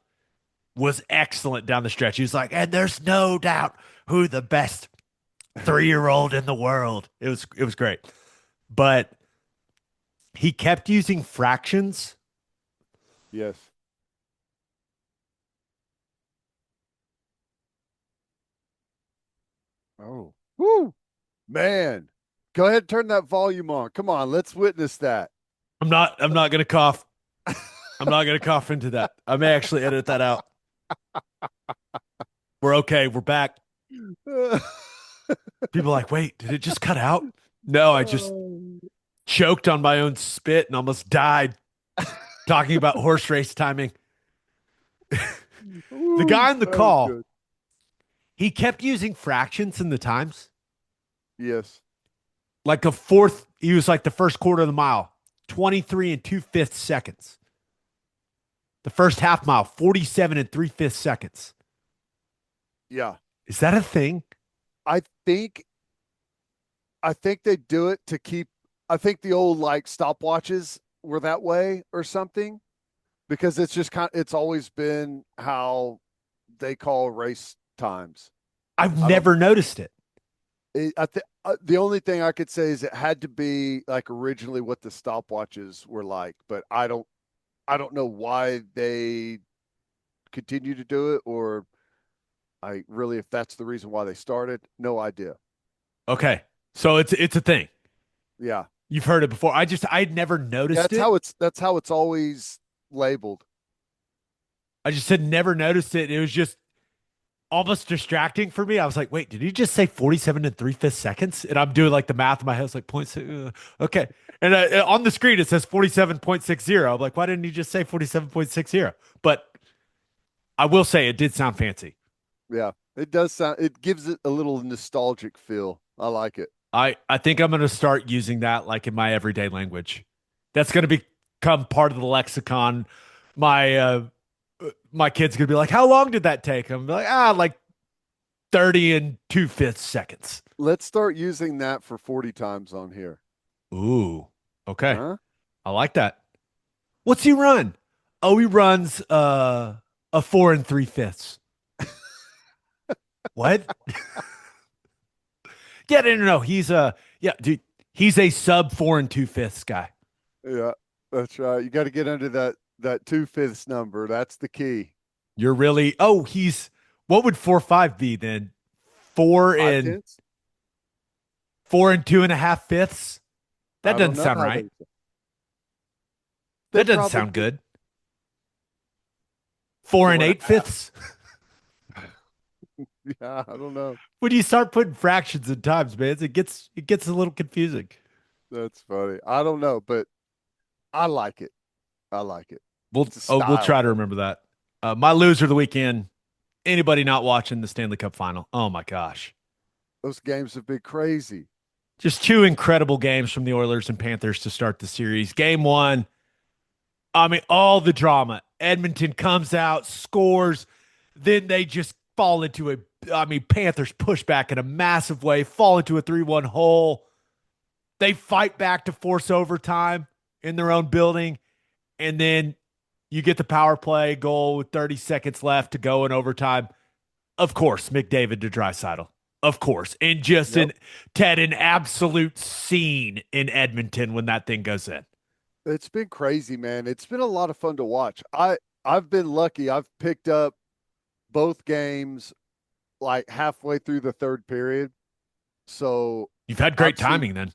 was excellent down the stretch. He was like, and there's no doubt who the best 3-year old in the world. It was great. But he kept using fractions. Yes. Oh. Woo. Man. Go ahead and turn that volume on. Come on, let's witness that. I'm not gonna cough. I'm not gonna cough into that. I may actually edit that out. We're okay. We're back. People are like, wait, did it just cut out? No, I just choked on my own spit and almost died talking about horse race timing. The Ooh, guy on the that was call, good. he kept using fractions in the times. Yes. Like a fourth, he was like the first quarter of the mile, 23 and 2/5 seconds. The first half mile, 47 and 3/5 seconds. Yeah. Is that a thing? I think I think they do it to keep I think the old like stopwatches were that way or something because it's just it's always been how they call race times. I've I don't never noticed it. the only thing I could say is it had to be like originally what the stopwatches were like, but I don't know why they continue to do it or I really if that's the reason why they started, no idea. Okay. So it's a thing. Yeah. You've heard it before. I'd never noticed it. That's how it's always labeled. I just had never noticed it. It was just almost distracting for me. I was like, wait, did he just say 47 and 3/5 seconds? And I'm doing like the math in my head. It's like point six, okay. And on the screen it says 47.60. I'm like, why didn't he just say 47.60? But I will say it did sound fancy. Yeah. It does sound it gives it a little nostalgic feel. I like it. I think I'm going to start using that like in my everyday language. That's going to become part of the lexicon. My kid's going to be like, how long did that take? I'm like, like 30 and 2/5 seconds. Let's start using that for 40 times on here. Ooh, okay. Huh? I like that. What's he run? Oh, he runs a 4 3/5. What? Yeah, no. He's yeah, dude. He's a sub 4 2/5 guy. Yeah, that's right. You got to get under that 2/5 number. That's the key. You're really he's what would 4 5 be then? Four Five and tenths? 4 2.5 fifths? That I don't doesn't know sound how right. they That doesn't probably sound good. Four four and and eight a half. fifths. Yeah, I don't know. When you start putting fractions in times, man, it gets a little confusing. That's funny. I don't know, but I like it. I like it. We'll It's a we'll style try to thing. remember that. My loser of the weekend. Anybody not watching the Stanley Cup Final? Oh my gosh. Those games have been crazy. Just two incredible games from the Oilers and Panthers to start the series. Game one, I mean, all the drama. Edmonton comes out, scores, then they just fall into Panthers push back in a massive way, fall into a 3-1 hole. They fight back to force overtime in their own building, and then you get the power play goal with 30 seconds left to go in overtime. Of course, McDavid to Draisaitl. Of course. And just Yep. an absolute scene in Edmonton when that thing goes in. It's been crazy, man. It's been a lot of fun to watch. I've been lucky. I've picked up both games like halfway through the third period. So You've had great I've seen timing then.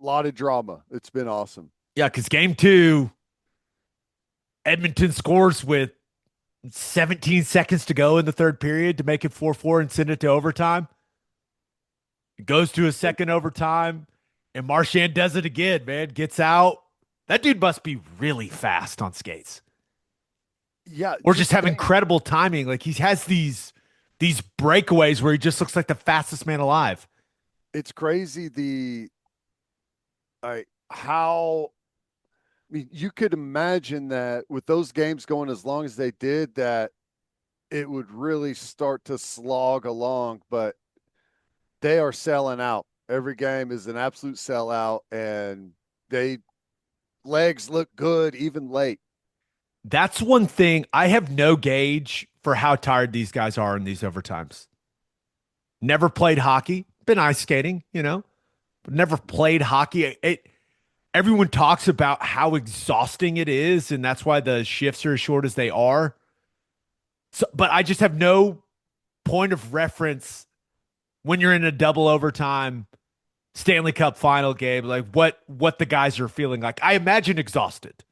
a lot of drama. It's been awesome. Yeah, because game two, Edmonton scores with 17 seconds to go in the third period to make it 4-4 and send it to overtime. It goes to a second overtime, and Marchand does it again, man. Gets out. That dude must be really fast on skates. Yeah, Or just have incredible timing. Like he has these breakaways where he just looks like the fastest man alive. it's crazy how I mean, you could imagine that with those games going as long as they did, that it would really start to slog along, but they are selling out. Every game is an absolute sellout, and they legs look good even late. That's one thing. I have no gauge for how tired these guys are in these overtimes. Never played hockey, been ice skating, but never played hockey. Everyone talks about how exhausting it is, and that's why the shifts are as short as they are. So, but I just have no point of reference when you're in a double overtime Stanley Cup Final game, like what the guys are feeling like. I imagine exhausted,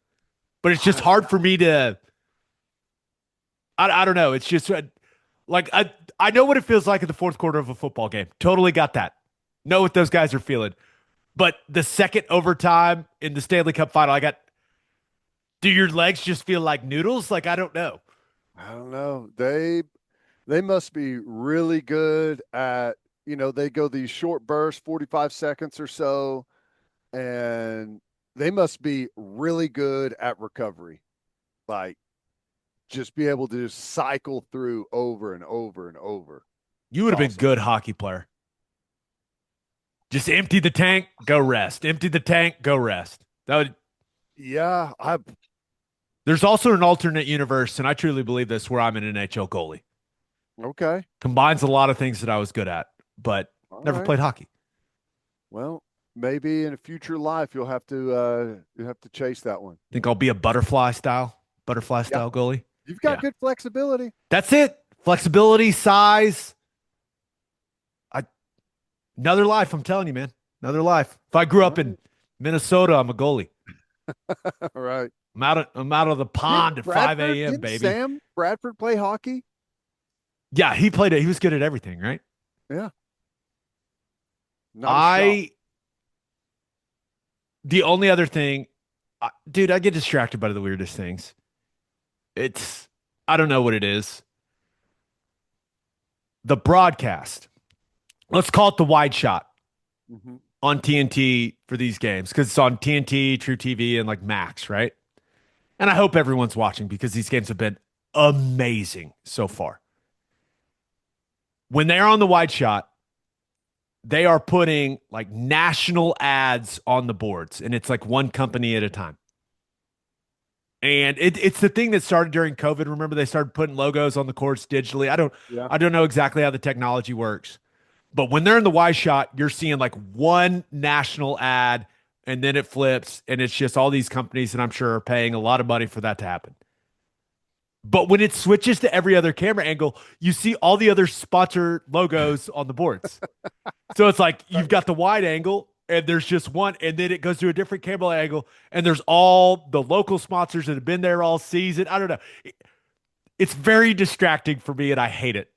but it's just hard for me to. I don't know. It's just like I know what it feels like in the fourth quarter of a football game. Totally got that. Know what those guys are feeling. But the second overtime in the Stanley Cup Final, do your legs just feel like noodles? Like, I don't know. I don't know. They must be really good at, they go these short bursts, 45 seconds or so, and they must be really good at recovery. Like, just be able to just cycle through over and over and over. You would have been a good hockey player. Just empty the tank, go rest. Empty the tank, go rest. Yeah. There's also an alternate universe, and I truly believe this, where I'm an NHL goalie. Okay. Combines a lot of things that I was good at, but never played hockey. Well, maybe in a future life you'll have to chase that one. Think I'll be a butterfly style goalie. You've got good flexibility. That's it. Flexibility, size. Another life, I'm telling you, man. Another life. If I grew up in Minnesota, I'm a goalie. All right. I'm out of the pond at 5 a.m., baby. Sam Bradford play hockey? Yeah, he played it. He was good at everything, right? Yeah. The only other thing, dude, I get distracted by the weirdest things. I don't know what it is. The broadcast. Let's call it the wide shot on TNT for these games, because it's on TNT, True TV, and like Max, right? And I hope everyone's watching, because these games have been amazing so far. When they're on the wide shot, they are putting like national ads on the boards, and it's like one company at a time. And it's the thing that started during COVID. Remember, they started putting logos on the courts digitally. I don't know exactly how the technology works. But when they're in the wide shot, you're seeing like one national ad, and then it flips, and it's just all these companies that I'm sure are paying a lot of money for that to happen. But when it switches to every other camera angle, you see all the other sponsor logos on the boards. So it's like you've got the wide angle, and there's just one, and then it goes to a different camera angle, and there's all the local sponsors that have been there all season. I don't know. It's very distracting for me, and I hate it.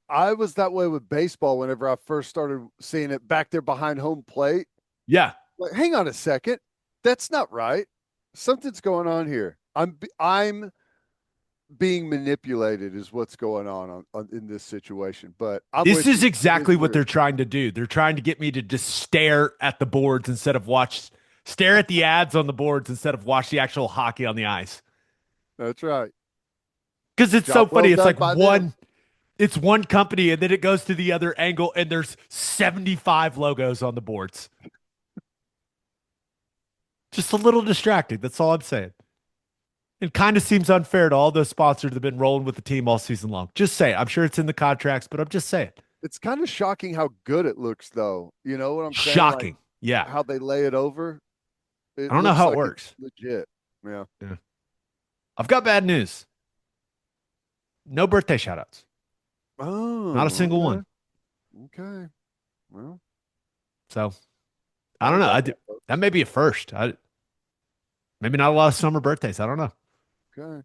I was that way with baseball whenever I first started seeing it back there behind home plate. Yeah. Like, hang on a second. That's not right. Something's going on here. I'm being manipulated is what's going on in this situation. But this is exactly what they're trying to do. They're trying to get me to just stare at the boards instead of stare at the ads on the boards instead of watch the actual hockey on the ice. That's right. Because it's so funny. It's like it's one company, and then it goes to the other angle, and there's 75 logos on the boards. Just a little distracting. That's all I'm saying. It kind of seems unfair to all those sponsors that have been rolling with the team all season long. Just say it. I'm sure it's in the contracts, but I'm just saying. It's kind of shocking how good it looks, though. You know what I'm saying? Shocking. Like, yeah. How they lay it over. I don't know how it works. Legit. Yeah. I've got bad news. No birthday shout outs. Oh. Not a single one. Okay. Well. So, I don't know. That may be a first. Maybe not a lot of summer birthdays. I don't know. Okay.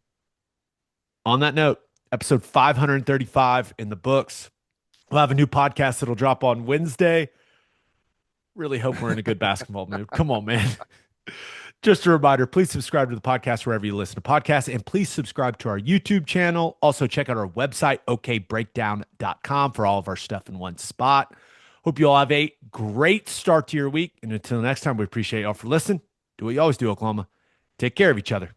On that note, episode 535 in the books. We'll have a new podcast that'll drop on Wednesday. Really hope we're in a good basketball mood. Come on, man. Just a reminder, please subscribe to the podcast wherever you listen to podcasts, and please subscribe to our YouTube channel. Also, check out our website, okbreakdown.com, for all of our stuff in one spot. Hope you all have a great start to your week. And until next time, we appreciate y'all for listening. Do what you always do, Oklahoma. Take care of each other.